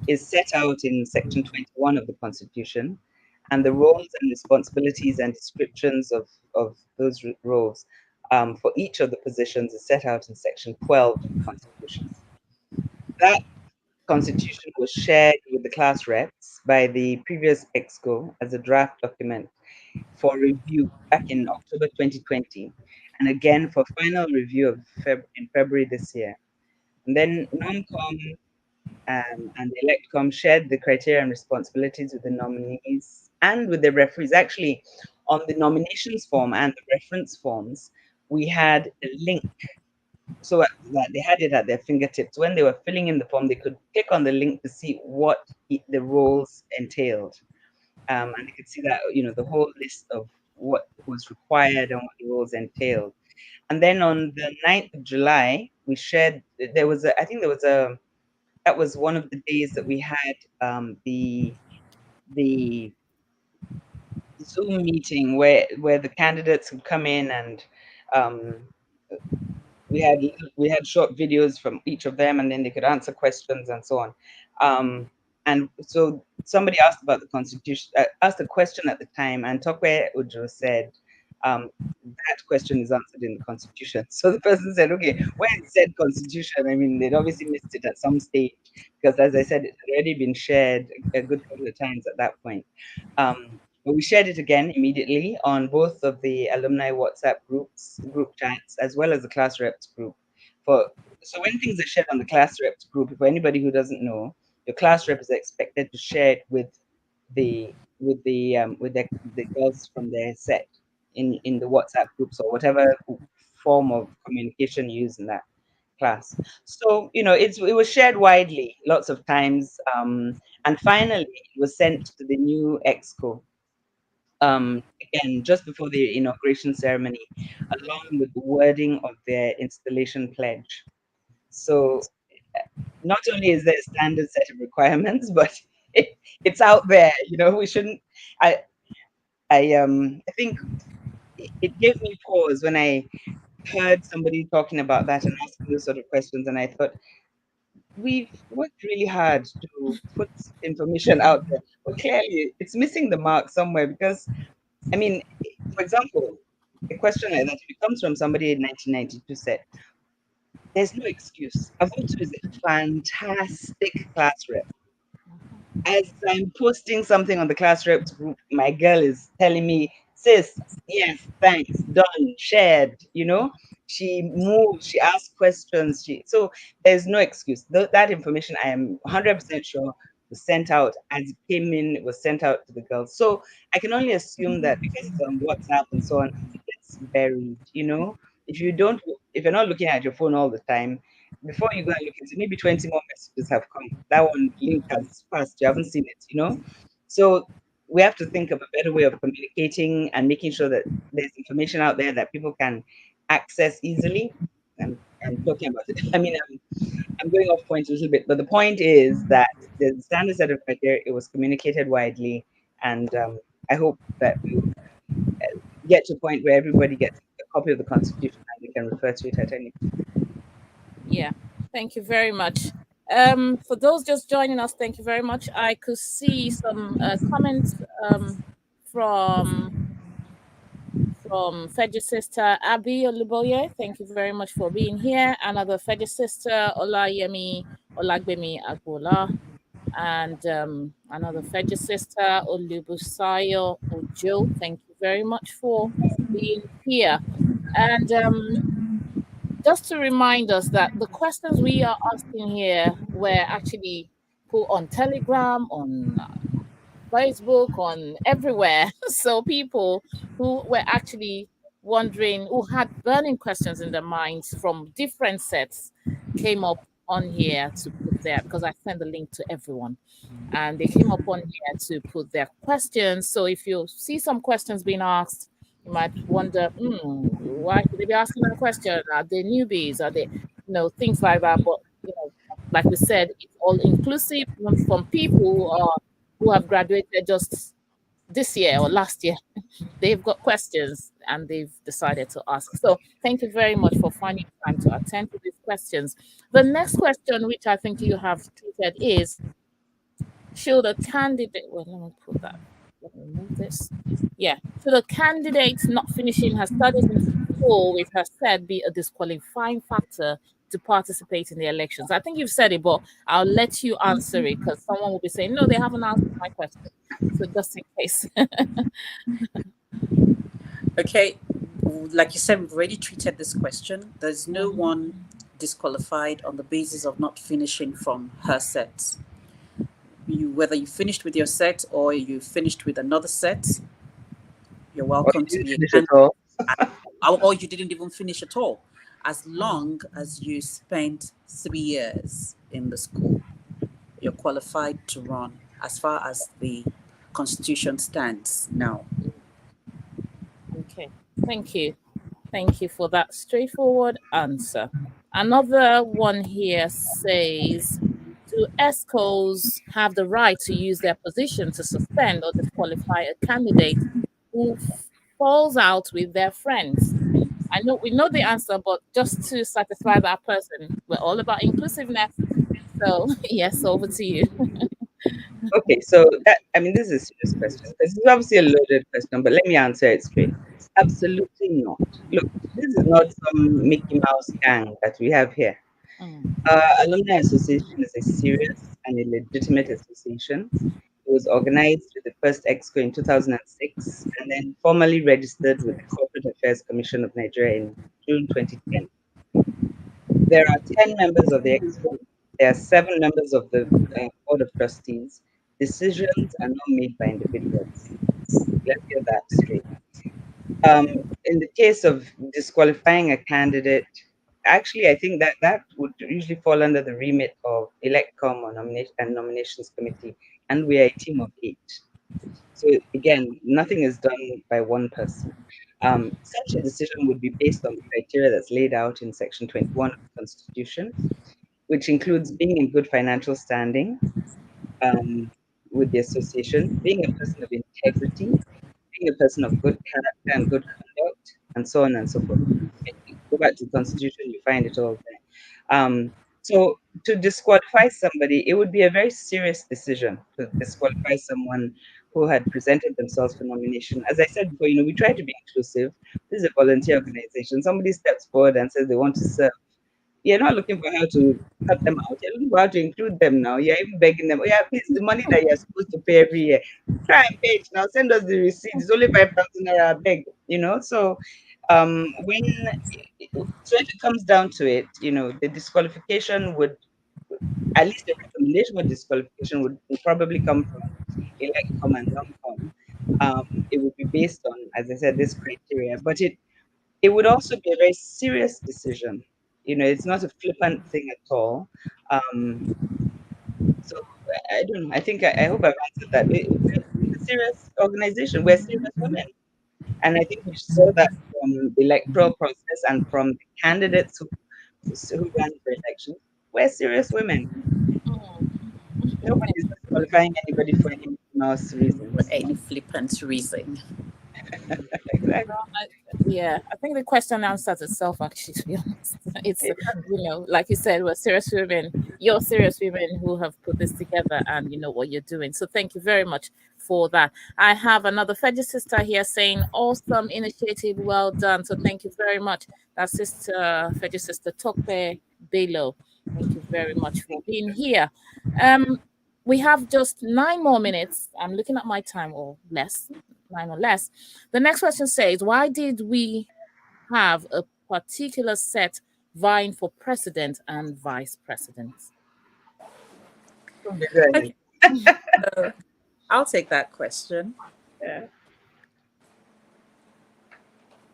is set out in Section 21 of the Constitution, and the roles and responsibilities and descriptions of those roles for each of the positions is set out in Section 12 of the Constitution. That Constitution was shared with the class reps by the previous EXCO as a draft document for review back in October 2020, and again for final review in February this year. And then NOMCOM and the ElectCom shared the criteria and responsibilities with the nominees and with the referees. Actually, on the nominations form and the reference forms, we had a link so that they had it at their fingertips. When they were filling in the form, they could click on the link to see what the roles entailed. And they could see that, the whole list of what was required and what the roles entailed. And then on the 9th of July, we shared, I think that was one of the days that we had the Zoom meeting where the candidates would come in and um, we had short videos from each of them, and then they could answer questions and so on. And so somebody asked about the Constitution, asked a question at the time, and Tokwe Ujo said, that question is answered in the Constitution. So the person said, okay, where it said Constitution, I mean, they'd obviously missed it at some stage, because as I said, it had already been shared a good couple of times at that point. But we shared it again immediately on both of the alumni WhatsApp group chats, as well as the class reps group. So when things are shared on the class reps group, for anybody who doesn't know, your class rep is expected to share it with the girls from their set in the WhatsApp groups or whatever form of communication you use in that class. So it was shared widely lots of times, and finally it was sent to the new exco again just before the inauguration ceremony, along with the wording of their installation pledge. So not only is there a standard set of requirements, but it's out there. We shouldn't. I think it gave me pause when I heard somebody talking about that and asking those sort of questions, and I thought we've worked really hard to put information out there, but clearly it's missing the mark somewhere, because I mean, for example, a question like that, if it comes from somebody in 1992 said, there's no excuse. Avutu is a fantastic class rep. As I'm posting something on the class reps group, my girl is telling me, sis, yes, thanks, done, shared, she moves, she asks questions. So there's no excuse. That information, I am 100% sure, was sent out as it came in, it was sent out to the girls. So I can only assume that because it's on WhatsApp and so on, it gets buried. If you're not looking at your phone all the time, before you go and look into, maybe 20 more messages have come. That one link has passed. You haven't seen it. So we have to think of a better way of communicating and making sure that there's information out there that people can access easily. I'm talking about it. I mean, I'm going off point a little bit, but the point is that the standard set of criteria, it was communicated widely, and I hope that we get to a point where everybody gets a copy of the Constitution and they can refer to it at any time. Yeah, thank you very much. For those just joining us, thank you very much. I could see some comments from Fedgy sister Abby Oluboye. Thank you very much for being here. Another Fedgy sister Olayemi Olagbemi Agbola, and another Fedgy sister Olubusayo Ojo. Thank you very much for being here. And just to remind us that the questions we are asking here were actually put on Telegram, on Facebook, on everywhere. So people who were actually wondering, who had burning questions in their minds from different sets, came up on here to put there, because I sent the link to everyone. And they came up on here to put their questions. So if you see some questions being asked, you might wonder, why should they be asking that question? Are they newbies? Are they, things like that? But, like we said, it's all inclusive, even from people who have graduated just this year or last year. They've got questions and they've decided to ask. So thank you very much for finding time to attend to these questions. The next question, which I think you have treated, is, should a candidate, well, let me put that, let me move this. Yeah. Should a candidate not finishing her studies in school with her set be a disqualifying factor to participate in the elections? I think you've said it, but I'll let you answer it, because someone will be saying, no, they haven't answered my question. So just in case. Okay, like you said, we've already treated this question. There's no one disqualified on the basis of not finishing from her set. Whether you finished with your set or you finished with another set, you're welcome to be a candidate. Or you didn't even finish at all, as long as you spent 3 years in the school, you're qualified to run as far as the Constitution stands now. Okay, thank you. Thank you for that straightforward answer. Another one here says, do ESCOs have the right to use their position to suspend or disqualify a candidate who falls out with their friends? I know we know the answer, but just to satisfy that person, we're all about inclusiveness. So yes, over to you. Okay, so this is a serious question. This is obviously a loaded question, but let me answer it straight. Absolutely not. Look, this is not some Mickey Mouse gang that we have here. Alumni Association is a serious and a legitimate association. It was organized with the first EXCO in 2006 and then formally registered with the Corporate Affairs Commission of Nigeria in June 2010. There are 10 members of the EXCO. There are 7 members of the Board of Trustees. Decisions are not made by individuals. Let's get that straight. In the case of disqualifying a candidate, actually, I think that would usually fall under the remit of Electoral or Nominations Committee, and we are a team of 8. So again, nothing is done by one person. Such a decision would be based on the criteria that's laid out in Section 21 of the Constitution, which includes being in good financial standing with the association, being a person of integrity, being a person of good character and good conduct, and so on and so forth. If you go back to the Constitution, you find it all there. So to disqualify somebody, it would be a very serious decision to disqualify someone who had presented themselves for nomination. As I said before, we try to be inclusive. This is a volunteer organization. Somebody steps forward and says they want to serve. You're not looking for how to cut them out. You're looking for how to include them now. You're even begging them, oh, yeah, please, the money that you're supposed to pay every year, try and pay it now. Send us the receipt. It's only 5,000 naira, I beg. So when if it comes down to it, the disqualification would, at least the recommendation for disqualification would probably come from Electcom and Nomcom. It would be based on, as I said, this criteria, but it would also be a very serious decision. It's not a flippant thing at all. So I don't know. I think I hope I've answered that. It's a serious organization. We're serious women, and I think we saw that from the electoral process and from the candidates who ran for election. We're serious women. Nobody's disqualifying anybody for any mouse For reasons. any flippant reason. Exactly. Yeah, I think the question answers itself, actually, to be honest. It's, like you said, we're serious women. You're serious women who have put this together and you know what you're doing. So thank you very much for that. I have another Fedgy sister here saying, awesome initiative, well done. So thank you very much. That's sister, Fedgy sister Tokpe Belo. Thank you very much for being here. We have just 9 more minutes. I'm looking at my time, or less, 9 or less. The next question says, why did we have a particular set vying for president and vice president? Okay. I'll take that question. Yeah.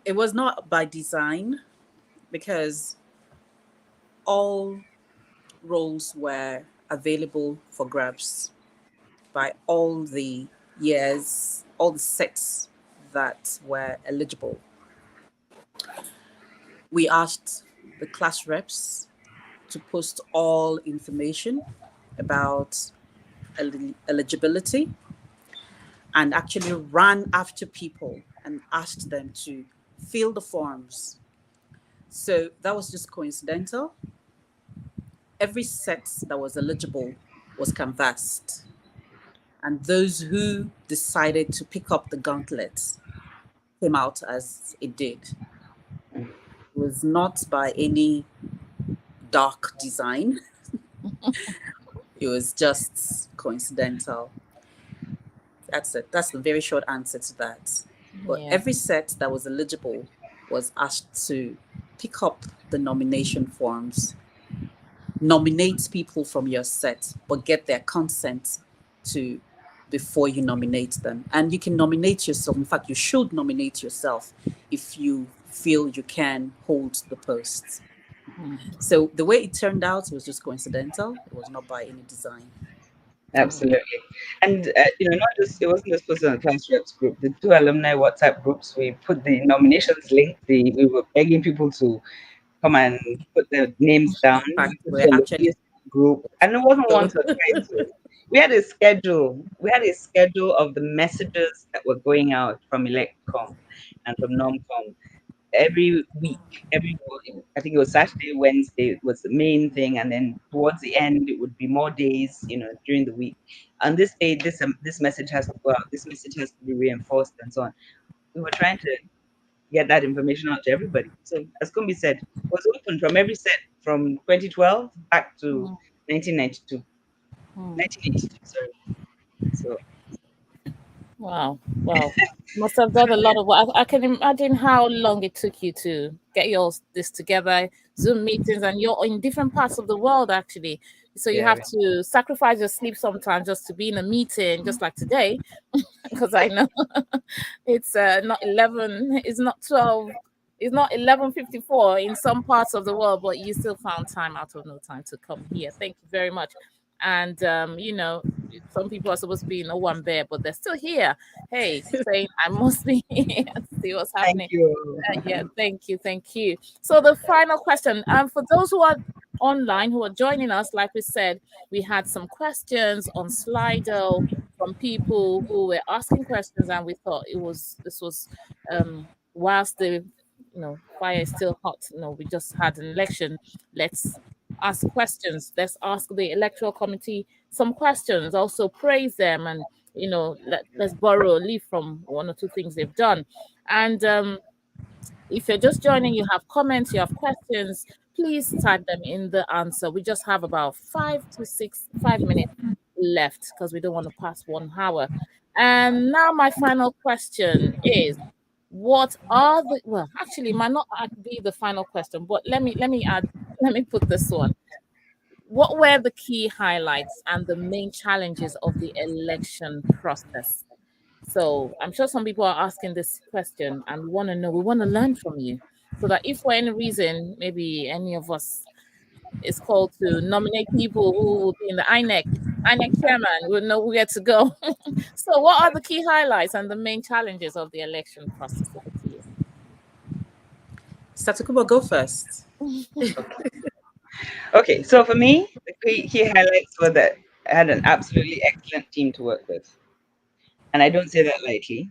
It was not by design, because all roles were available for grabs by all the years, all the sets that were eligible. We asked the class reps to post all information about eligibility, and actually ran after people and asked them to fill the forms. So that was just coincidental. Every set that was eligible was canvassed, and those who decided to pick up the gauntlet came out as it did. It was not by any dark design. It was just coincidental. That's it. That's the very short answer to that. But Yeah. every set that was eligible was asked to pick up the nomination forms, nominate people from your set, but get their consent to before you nominate them. And you can nominate yourself. In fact, you should nominate yourself if you feel you can hold the posts. So the way it turned out was just coincidental. It was not by any design. Absolutely. And, not just, it wasn't just posted on the class reps group, the 2 alumni WhatsApp groups, we put the nominations link, we were begging people to come and put their names down. In fact, We put we're it on the actually Facebook group, and it wasn't once or twice. We had a schedule. We had a schedule of the messages that were going out from Electcom and from Nomcom every week. I think it was Saturday, Wednesday was the main thing, and then towards the end it would be more days, during the week. On this day, this message has to go out. This message has to be reinforced, and so on. We were trying to get that information out to everybody. So, as Kumbi said, it was open from every set from 2012 back to 1992. 1982, sorry. So, Wow. Must have done a lot of work. I can imagine how long it took you to get this together, Zoom meetings, and you're in different parts of the world, actually. So you yeah, have to sacrifice your sleep sometimes just to be in a meeting, just like today, because I know it's not 11, it's not 12, it's not 11:54 in some parts of the world, but you still found time out of no time to come here. Thank you very much. And some people are supposed to be in a one bear, but they're still here. Hey, saying I must be here to see what's thank happening. you. Yeah, thank you. So the final question, for those who are online who are joining us, like we said, we had some questions on Slido from people who were asking questions, and we thought this was whilst the fire is still hot. We just had an election. Let's ask questions. Let's ask the electoral committee some questions. Also praise them and let's borrow a leaf from one or two things they've done. And if you're just joining, you have comments, you have questions, please type them in the answer. We just have about 5 minutes left because we don't want to pass 1 hour. And now my final question is, what are the, well, actually it might not be the final question, but let me put this one. What were the key highlights and the main challenges of the election process? So I'm sure some people are asking this question and we want to know, we want to learn from you. So that if for any reason, maybe any of us is called to nominate people who will be in the INEC chairman, we'll know where to go. So what are the key highlights and the main challenges of the election process? Over to you. Satakuba, go first. Okay, so for me, the key highlights were that I had an absolutely excellent team to work with. And I don't say that lightly.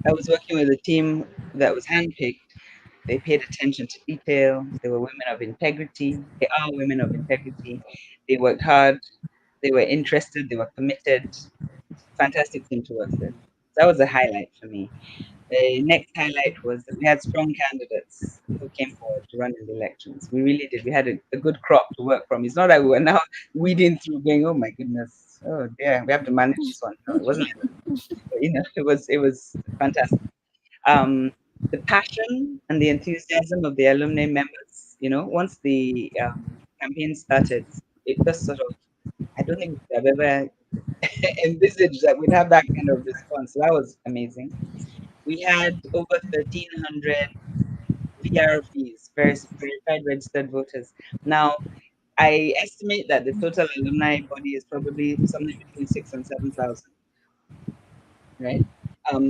I was working with a team that was handpicked. They paid attention to detail. They were women of integrity. They are women of integrity. They worked hard. They were interested. They were committed. Fantastic team to work with. That was a highlight for me. The next highlight was that we had strong candidates who came forward to run in the elections. We really did. We had a good crop to work from. It's not that we were now weeding through going, oh my goodness, oh dear, we have to manage this one. No, it wasn't like that. But, it was fantastic. The passion and the enthusiasm of the alumni members, once the campaign started, it just sort of, I don't think I've ever envisaged that we'd have that kind of response. So that was amazing. We had over 1,300 VRVs, verified registered voters. Now, I estimate that the total alumni body is probably somewhere between 6,000 and 7,000. Right?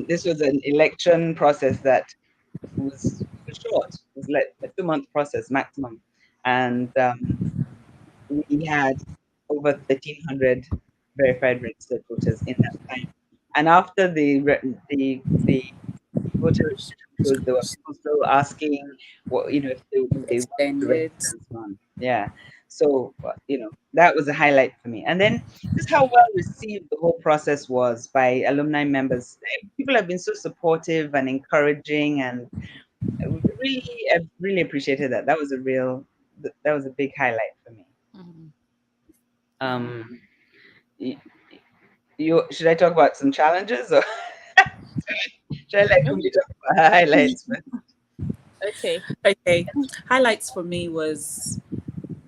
This was an election process that was short. It was like a 2-month process maximum, and we had over 1,300 verified registered voters in that time. And after the voter registration, there were people still asking what if they want to register and so on. Yeah. So that was a highlight for me. And then just how well received the whole process was by alumni members. People have been so supportive and encouraging, and I really appreciated that. That was a big highlight for me. Should I talk about some challenges, or should I let Kumi talk about highlights? Okay. Highlights for me was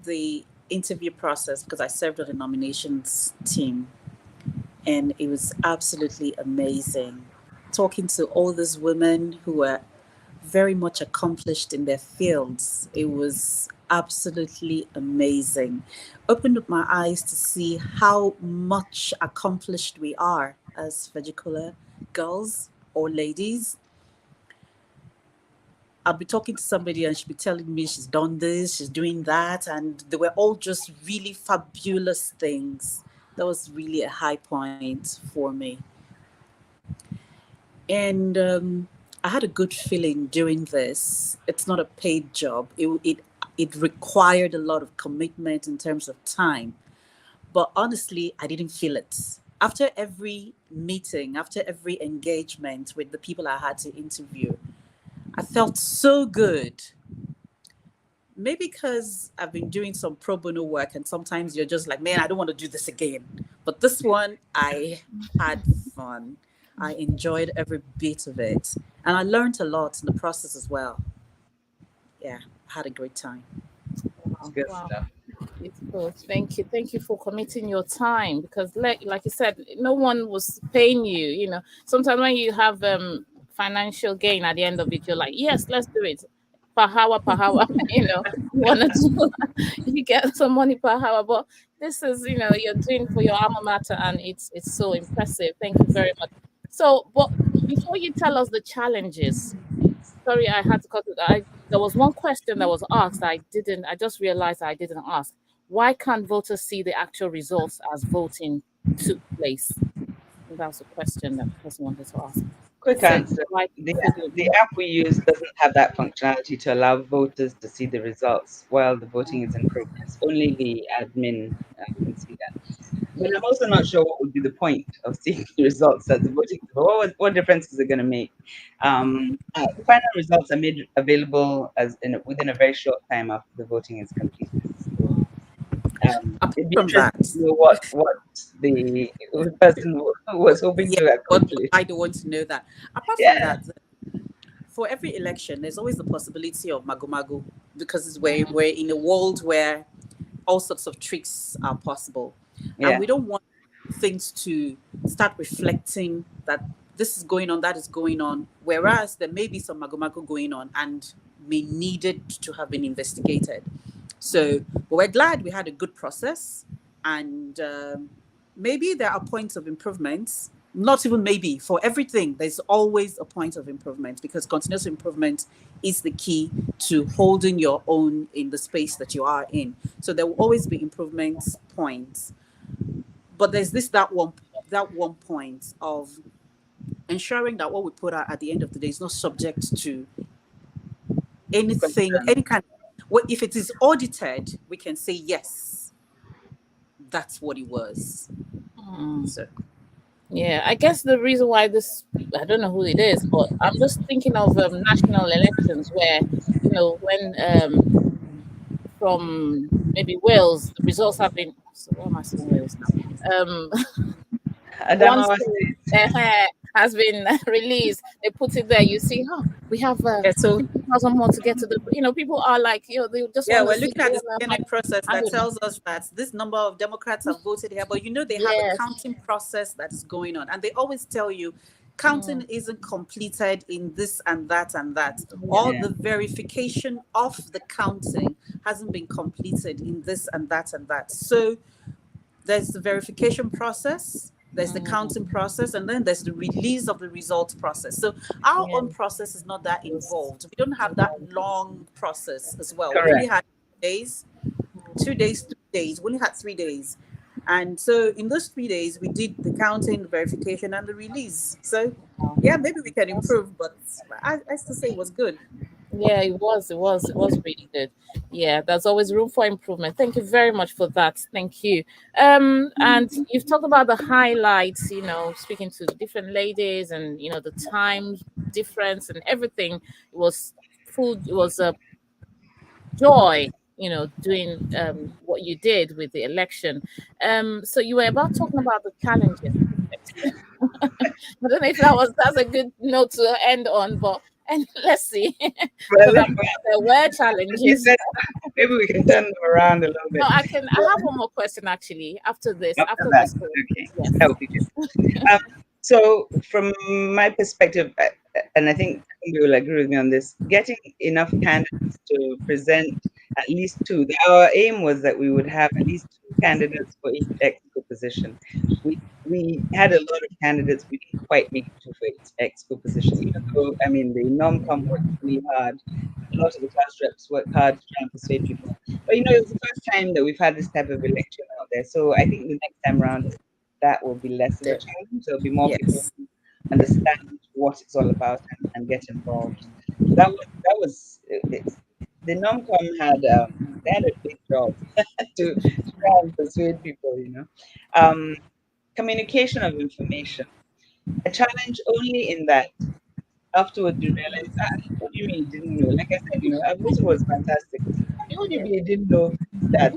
the interview process, because I served on the nominations team, and it was absolutely amazing talking to all these women who were very much accomplished in their fields. It was absolutely amazing. Opened up my eyes to see how much accomplished we are as Feggicola girls or ladies. I'll be talking to somebody and she'll be telling me she's done this, she's doing that, and they were all just really fabulous things. That was really a high point for me. And I had a good feeling doing this. It's not a paid job. It required a lot of commitment in terms of time. But honestly, I didn't feel it. After every meeting, after every engagement with the people I had to interview, I felt so good. Maybe because I've been doing some pro bono work, and sometimes you're just like, man, I don't want to do this again. But this one, I had fun. I enjoyed every bit of it. And I learned a lot in the process as well. Yeah, I had a great time. Good stuff. Beautiful. Thank you. Thank you for committing your time, because like you said, no one was paying you. Sometimes when you have financial gain at the end of it, you're like, yes, let's do it. Per hour, you want to do, you get some money per hour. But this is, you're doing for your alma mater, and it's so impressive. Thank you very much. So, but before you tell us the challenges, sorry, I had to cut it. There was one question that was asked. I just realized I didn't ask. Why can't voters see the actual results as voting took place? And that was a question that the person wanted to ask. Quick So answer. like The app we use doesn't have that functionality to allow voters to see the results while the voting is in progress. Only the admin can see that. But I'm also not sure what would be the point of seeing the results at the voting. What difference is it going to make? The final results are made available within a very short time after the voting is completed. So, Apart it'd be from interesting that, to know what the person was hoping yeah, to what accomplish. I don't want to know that. Apart from Yeah, that, for every election, there's always the possibility of magomago because we're in a world where all sorts of tricks are possible, and yeah, we don't want things to start reflecting that this is going on, that is going on, whereas there may be some magomago going on and may needed to have been investigated. So, but we're glad we had a good process, and maybe there are points of improvements. Not even maybe, for everything, there's always a point of improvement because continuous improvement is the key to holding your own in the space that you are in. So there will always be improvement points, but there's that one point of ensuring that what we put out at the end of the day is not subject to anything, concern. any kind. Well, if it is audited, we can say yes, that's what it was. So yeah, I guess the reason why this, I don't know who it is, but I'm just thinking of national elections where, when from maybe Wales, the results have been, so why am I saying Wales now? One Adamawa state State. has been released. They put it there. You see, we have yeah, so 50,000 more to get to the. People are like, they just yeah, want to we're see. looking They at the want to CNN process have that it. tells us that this number of Democrats have voted here, but they have a Yes. counting process that is going on, and they always tell you counting isn't completed in this and that and that, or Yeah, the verification of the counting hasn't been completed in this and that and that. So there's the verification process, there's the counting process, and then there's the release of the results process. So our Yeah. own process is not that involved. We don't have that long process as well. We only correct. had days, 2 days, 3 days. We only had 3 days. And so in those 3 days, we did the counting, the verification, and the release. So yeah, maybe we can improve, but I still say it was good. Yeah, it was really good. Yeah, there's always room for improvement. Thank you very much for that. Thank you. And you've talked about the highlights, speaking to the different ladies and the time difference and everything. It was food, it was a joy, doing what you did with the election. So you were about talking about the challenges. I don't know if that's a good note to end on, but and let's see, because Well, I'm sure there were you challenges. said maybe we can turn them around a little No, bit. I have one more question actually after this. After After that, this call. okay, Yes. that would be good. Um, so, from my perspective, and I think you will agree with me on this, getting enough candidates to present at least two. Our aim was that we would have at least two candidates for each exco position. We had a lot of candidates. We didn't quite make it to for each exco position, even though I mean the non-com worked really hard. A lot of the class reps worked hard to try and persuade people. But it was the first time that we've had this type of election out there. So I think the next time around that will be less of a challenge. There'll be more people Yes. who understand what it's all about and get involved. So that was it. The Nomcom had a big job to try and persuade people. Um, Communication of information, a challenge only in that afterwards you realize, what do you mean you didn't know? Like I said, our voting was fantastic. How do you mean you didn't know that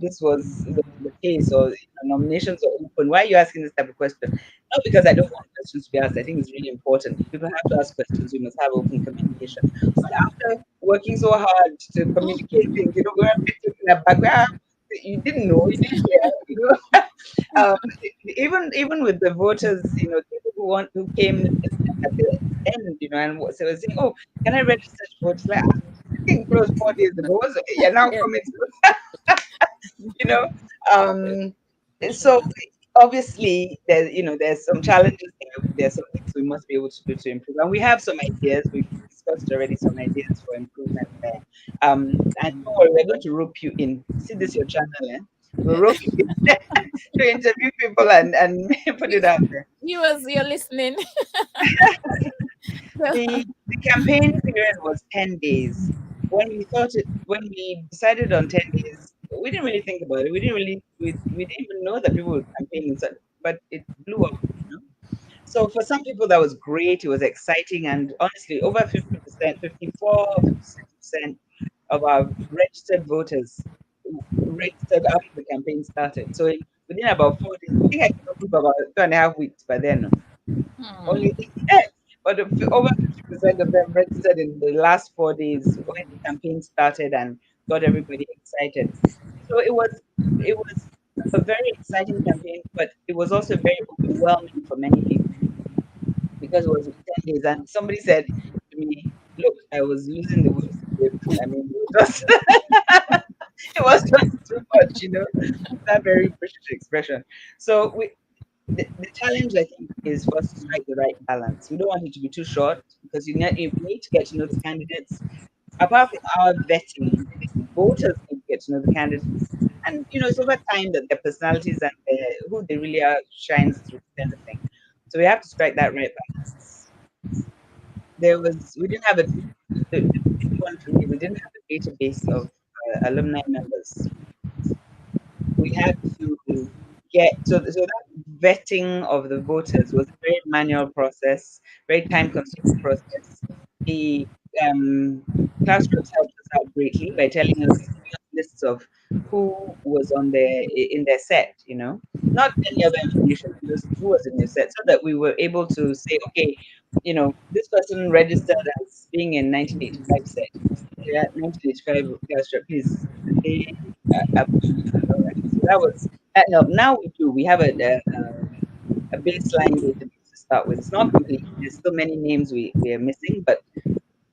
this was the case or nominations are open? Why are you asking this type of question? Not because I don't want questions to be asked. I think it's really important. People have to ask questions. We must have open communication. But after working so hard to communicate things, we're a bit taken aback. You didn't know, you didn't care. um, even with the voters, people who came at the end, and was saying, "Oh, can I register to vote?" It's like, getting close 4 days ago. You're now Yeah. coming to, you know. Um, so obviously, there's some challenges there. There's some things we must be able to do to improve, and we have some ideas. We've discussed already some ideas for improvement there. And don't worry, we're going to rope you in. See this your channel, eh? We'll rope you in to interview people and put it out there. viewers, you're listening. The campaign period was 10 days. When we decided on 10 days, we didn't really think about it. We didn't even know that people would campaign in such, but it blew up, you know. So for some people that was great, it was exciting, and honestly, over 50%, 54, 56% of our registered voters registered after the campaign started. So within about 4 days, I think I came up with about 2.5 weeks by then. No? Hmm. Only, but over 50% of them registered in the last 4 days when the campaign started and got everybody excited. So it was a very exciting campaign, but it was also very overwhelming for many people because it was 10 days. And somebody said to me, "Look, I was losing the will to live. I mean, it was just too much, you know." That very British expression. So the challenge, I think, is for us to strike the right balance. We don't want it to be too short because you need to get to know the candidates. Apart from our vetting, the voters need to get to know the candidates. And, it's over time that their personalities and who they really are shines through kind of thing. So we have to strike that right balance. We didn't have the big one for me, we didn't have a database of alumni members. We had to so that vetting of the voters was a very manual process, very time consuming process. The class reps helped us out greatly by telling us, giving us lists of who was in their set, not any other information, just who was in your set, so that we were able to say, okay, this person registered as being in 1985 set. Yeah, 1985 class rep, please, they so that helped. Now we do. We have a baseline database to start with. It's not complete. There's still many names we are missing, but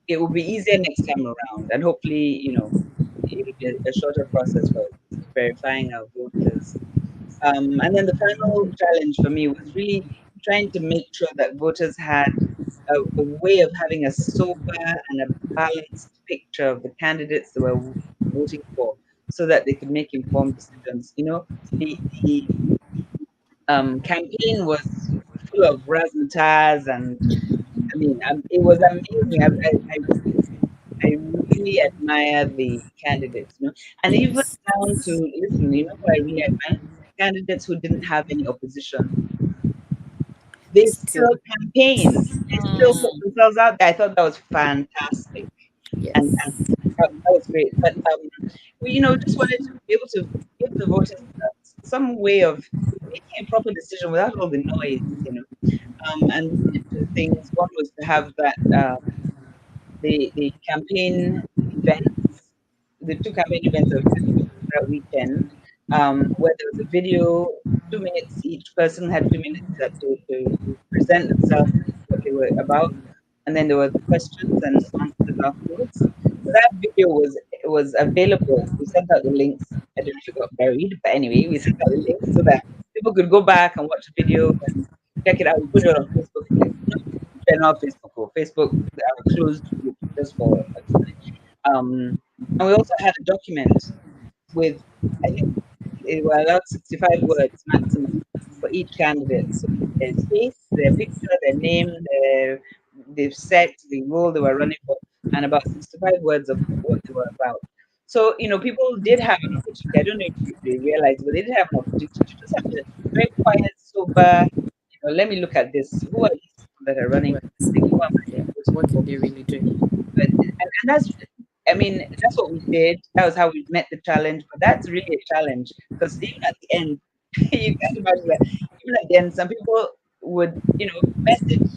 it will be easier next time around. And hopefully, it'll be a shorter process for verifying our voters. And then the final challenge for me was really trying to make sure that voters had a way of having a sober and a balanced picture of the candidates they were voting for so that they could make informed decisions. The campaign was full of razzmatazz, and I mean, it was amazing. I really admire the candidates, and even Yes. down to listen, who I really admire, candidates who didn't have any opposition. They Still, still campaigned. They still put Hmm. themselves out there. I thought that was fantastic, and Yes. that was great. But we, just wanted to be able to give the voters some way of making a proper decision without all the noise. And we did two things. One was to have the campaign events, the two campaign events that we did that weekend, where there was a video, 2 minutes. Each person had 2 minutes to present themselves, what they were about, and then there were the questions and answers afterwards. So that video was available. We sent out the links. I don't know if it got buried, but anyway, we sent out the links so that people could go back and watch the video and check it out. We put it on Facebook, not general Facebook or Facebook closed group just for and we also had a document with, I think it was allowed 65 words maximum for each candidate. So their face, their picture, their name, their set, the role they were running for, and about 65 words of what they were about. So, people did have an opportunity. I don't know if they realized, but they did have an opportunity to just have a very quiet, sober, let me look at this. Who are these people that are running what, for this thing? Who am I yeah, voting what for? can they really do? And that's, I mean, that's what we did. That was how we met the challenge. But that's really a challenge because even at the end, you can't imagine that. Even at the end, some people would, message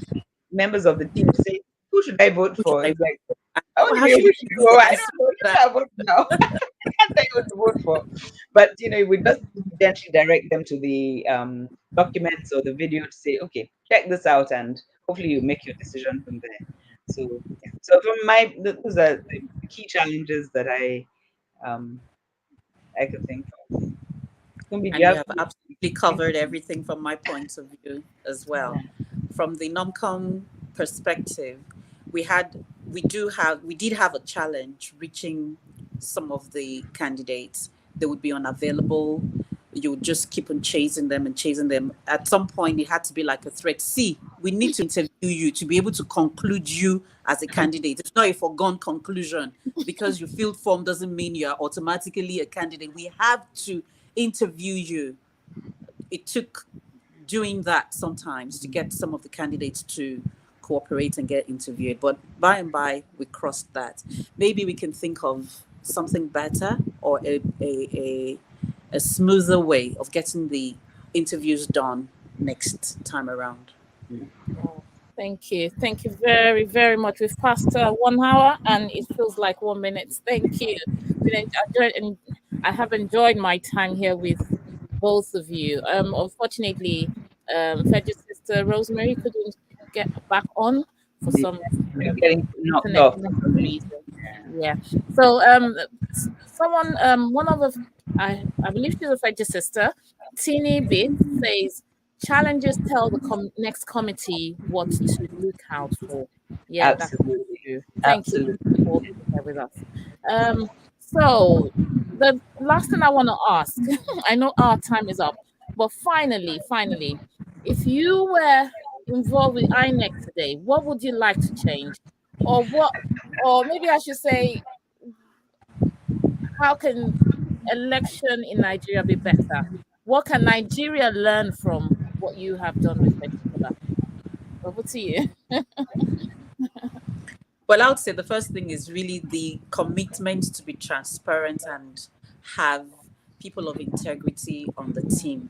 members of the team to say, "Who should I vote Who should for?" I It's like, I I know want to how be able should to I know go. the I answer don't know. to You that? can't vote now. I can't tell you what to vote for. But we just gently direct them to the documents or the video to say, okay, check this out, and hopefully you make your decision from there. So yeah. So from those are the key challenges that um I could think of. Kumbi, do you And you have have absolutely covered everything from my point of view as well. yeah. From the non-com perspective, we did have a challenge reaching some of the candidates. They would be unavailable. you would just keep on chasing them and chasing them. At some point, it had to be like a threat. See, we need to interview you to be able to conclude you as a candidate. It's not a foregone conclusion. Because you filled form doesn't mean you are automatically a candidate. We have to interview you. It took doing that sometimes to get some of the candidates to cooperate and get interviewed. But by and by, we crossed that. Maybe we can think of something better or a smoother way of getting the interviews done next time around. Oh, thank you. Thank you very, very much. We've passed 1 hour and it feels like 1 minute. Thank you. I have enjoyed my time here with both of you. Unfortunately, Fedge's sister Rosemary couldn't get back on for some We're getting knocked internet off. connection reason. Yeah. So someone one of the I believe she's a Fedge's sister, Teeny Bit says challenges tell the next committee what to look out for. Yeah, that's Absolutely. true. Thank you Absolutely. for being here with us. So the last thing I want to ask, I know our time is up, but finally, if you were involved with INEC today, what would you like to change? Or what, or maybe I should say, how can election in Nigeria be better? What can Nigeria learn from what you have done with FeggicollaGirls'Arise? Over to you. Well, I would say the first thing is really the commitment to be transparent and have people of integrity on the team.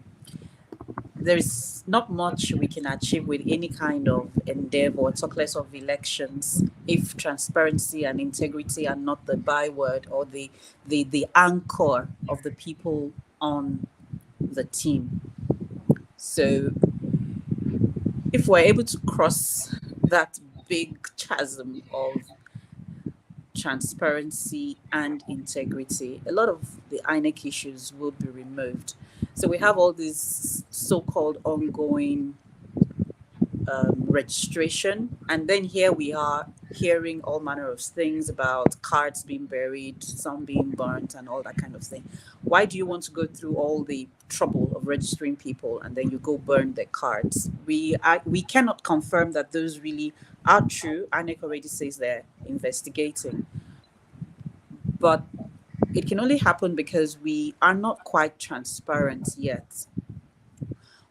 There is not much we can achieve with any kind of endeavor, talk less of elections, if transparency and integrity are not the byword or the anchor of the people on the team. So if we're able to cross that big chasm of transparency and integrity, a lot of the INEC issues will be removed. So we have all these so-called ongoing registration, and then here we are hearing all manner of things about cards being buried, some being burnt, and all that kind of thing. Why do you want to go through all the trouble of registering people and then you go burn their cards? We cannot confirm that those really are true. INEC already says they're investigating, but it can only happen because we are not quite transparent yet.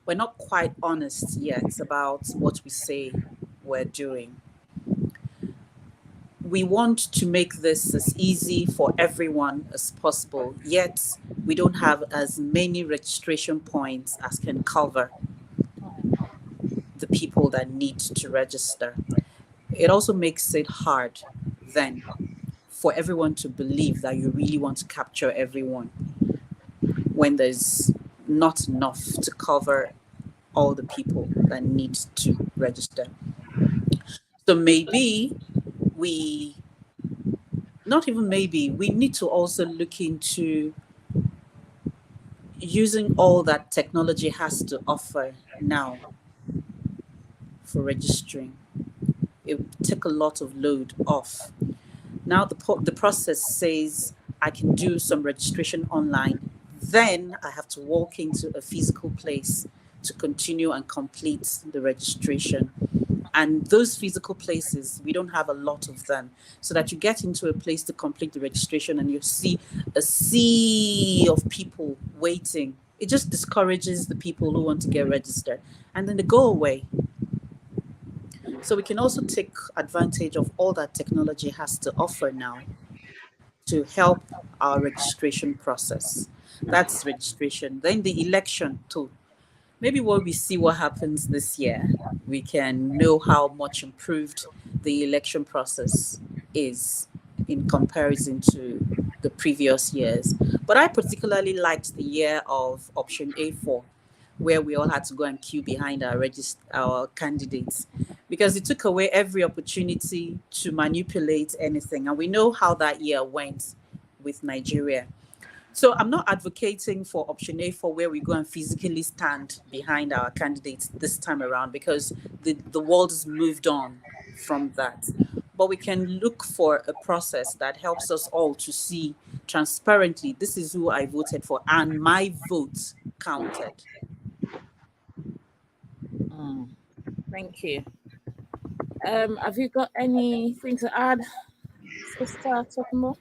We're not quite honest yet about what we say we're doing. We want to make this as easy for everyone as possible, yet we don't have as many registration points as can cover the people that need to register. It also makes it hard then for everyone to believe that you really want to capture everyone when there's not enough to cover all the people that need to register. So maybe we need to also look into using all that technology has to offer now for registering. It would take a lot of load off. Now the process says I can do some registration online, then I have to walk into a physical place to continue and complete the registration. And those physical places, we don't have a lot of them, so that you get into a place to complete the registration and you see a sea of people waiting. It just discourages the people who want to get registered, and then they go away. So we can also take advantage of all that technology has to offer now to help our registration process. That's registration. Then the election too. Maybe when we see what happens this year, we can know how much improved the election process is in comparison to the previous years. But I particularly liked the year of option A4, where we all had to go and queue behind our candidates, because it took away every opportunity to manipulate anything. And we know how that year went with Nigeria. So I'm not advocating for option A4 where we go and physically stand behind our candidates this time around, because the world has moved on from that. but we can look for a process that helps us all to see transparently, this is who I voted for and my vote counted. Thank you. Have you got anything to add, Sister Tokumo?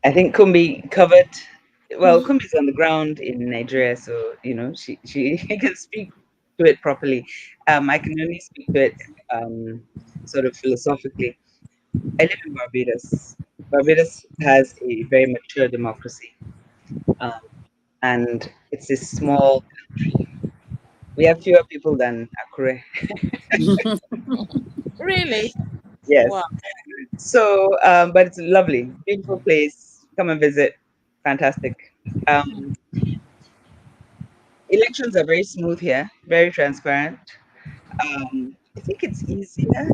I think Kumbi covered. Well, Kumbi's on the ground in Nigeria, so she can speak to it properly. I can only speak to it sort of philosophically. I live in Barbados. Barbados has a very mature democracy, um, and it's a small country. We have fewer people than Akure. Really? Yes. Wow. So, but it's a lovely, beautiful place. Come and visit. Fantastic. Elections are very smooth here, very transparent. I think it's easier,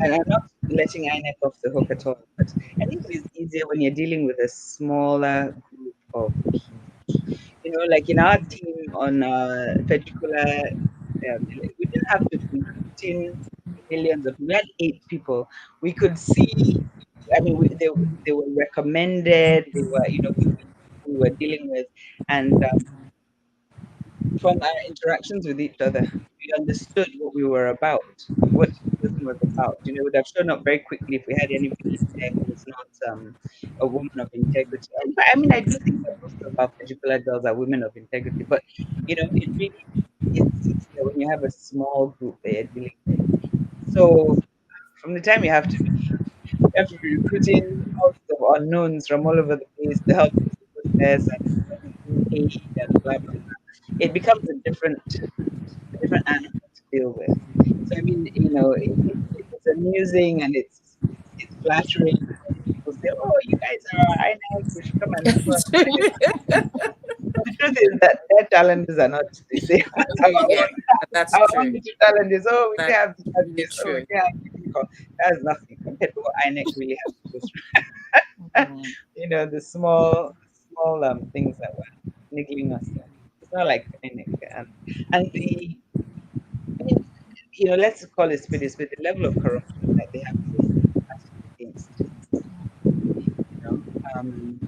and I'm not letting INEC off the hook at all, but I think it is easier when you're dealing with a smaller group of people. Like in our team on Feggicola, we didn't have to be putting millions of. We had 8 people. We could see. I mean, they were recommended. They were, people we were dealing with, and from our interactions with each other, we understood what we were about, what each person was about. It would have shown up very quickly if we had anybody there who was not a woman of integrity. I mean, I do think that most of our particular girls are women of integrity, but it really is easier when you have a small group that you're dealing with. So from the time you have to be recruiting all sorts of unknowns from all over the place to help with the process and aid and blah blah blah. It becomes a different animal to deal with. So I mean, it's amusing and it's flattering when people say, "Oh, you guys are INEC, we should come and help us." But the truth is that their challenges are not the same as our Yeah, own. that's Our true. own little challenges. Oh, we That's can't have really this. Oh, true. we can't have this. That's nothing compared to what INEC really has to go through. The small things that were niggling us. It's not like INEC and I mean, let's call it spade, the level of corruption that they have to battle against. Um,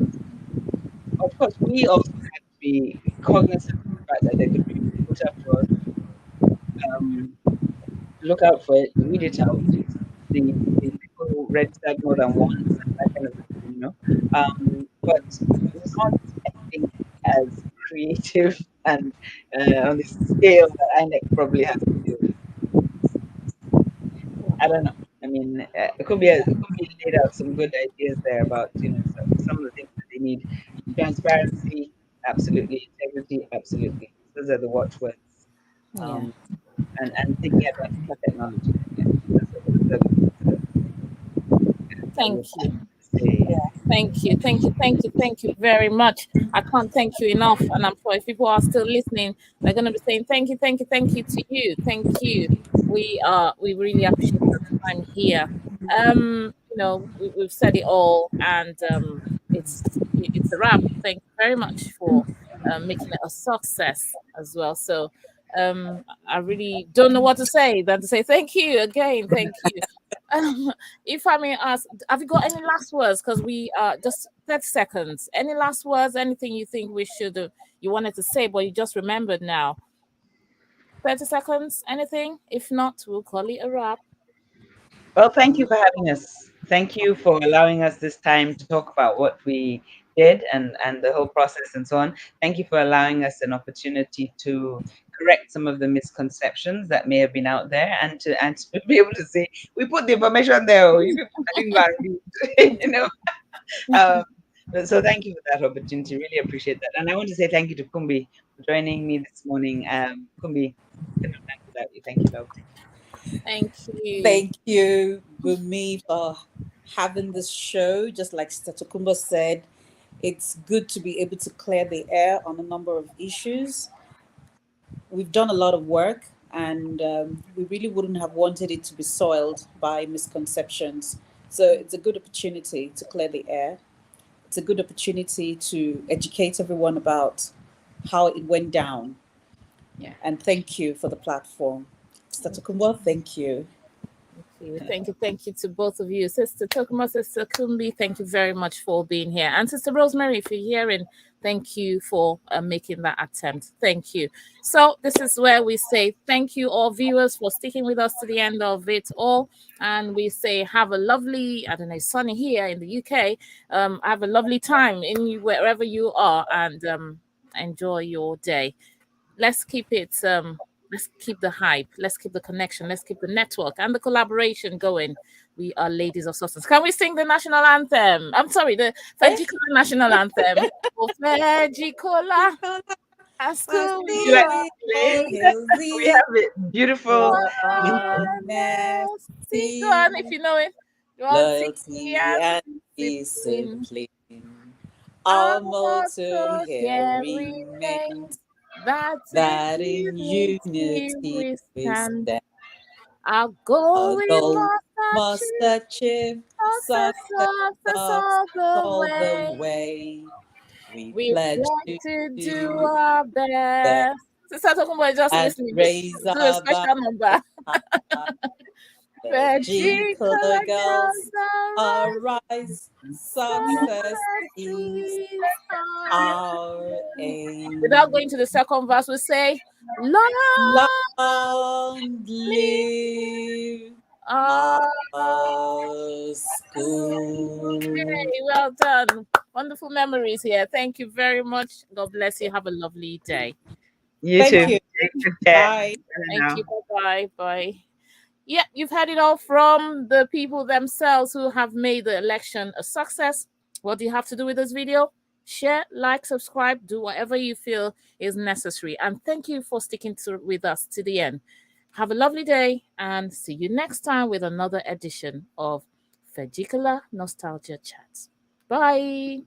of course, we also have to be cognizant of the fact that there could be people out for us. Um, look out for it, weed it out. The people who registered more than once, that kind of thing. But not, I think, as creative and on the scale that INEC probably has to deal with. I don't know. I mean, it could be laid out some good ideas there about some of the things that they need. Transparency, absolutely. Integrity, absolutely. Those are the watchwords. Yeah. Um, and taking advantage of technology. Yeah, those are the things that I Thank would you. say. Yeah, thank you very much. I can't thank you enough, and I'm sure if people are still listening, they're going to be saying thank you to you, thank you. We really appreciate your time here. We've said it all, and it's a wrap. Thank you very much for making it a success as well. So I really don't know what to say than to say thank you again, thank you. If I may ask, have you got any last words? Because we just 30 seconds. Any last words? Anything you think you wanted to say, but you just remembered now? 30 seconds. Anything? If not, we'll call it a wrap. Well, thank you for having us. Thank you for allowing us this time to talk about what we did and the whole process and so on. Thank you for allowing us an opportunity to correct some of the misconceptions that may have been out there and to be able to say we put the information there. Or you people didn't go and read, Um, so thank you for that opportunity. Really appreciate that. And I want to say thank you to Kumbi for joining me this morning. Kumbi, thank you, love. Thank you. Thank you, Bumi, for having this show. Just like Statukumba said, it's good to be able to clear the air on a number of issues. We've done a lot of work, and we really wouldn't have wanted it to be soiled by misconceptions. So it's a good opportunity to clear the air. It's a good opportunity to educate everyone about how it went down. Yeah. And thank you for the platform. Statukumba, thank you. Thank Thank you to both of you. Sister Tokuma, Sister Kumbi, thank you very much for being here. And Sister Rosemary, if you're hearing, thank you for making that attempt. Thank you. So this is where we say thank you all viewers for sticking with us to the end of it all. And we say have a lovely, I don't know, sunny here in the UK. Have a lovely time in wherever you are, and enjoy your day. Let's keep it let's keep the hype, let's keep the connection, let's keep the network and the collaboration going. We are ladies of substance. Can we sing the national anthem? I'm sorry, the Fegicola national anthem. Oh, Fegicola, Asco, Would you like to play? We have it. Beautiful. honesty. Go on if you know it. Loyalty and discipline. discipline. Our Our motto motto here here remains remains that that in in unity unity we we stand. stand. Our goal Our we goal must must achieve, achieve success, success success of all the all the way. way. We We pledge pledge to to do do our that best. Sister Tokumbo, just and listening. raise Do a our special number. the G FeggicollaGirls, color girls arise. arise. Success Success is is our our aim. Without aim. going to the second verse, we say, Long Long live live our school. Hey, well done. Wonderful memories here. Thank you very much. God bless you. Have a lovely day. You Thank too. you. Take good care. Bye. Thank you. Bye-bye. Bye. Yeah, you've had it all from the people themselves who have made the election a success. What do you have to do with this video? Share, like, subscribe, do whatever you feel is necessary. And thank you for sticking with us to the end. Have a lovely day and see you next time with another edition of Fegicola Nostalgia Chats. Bye.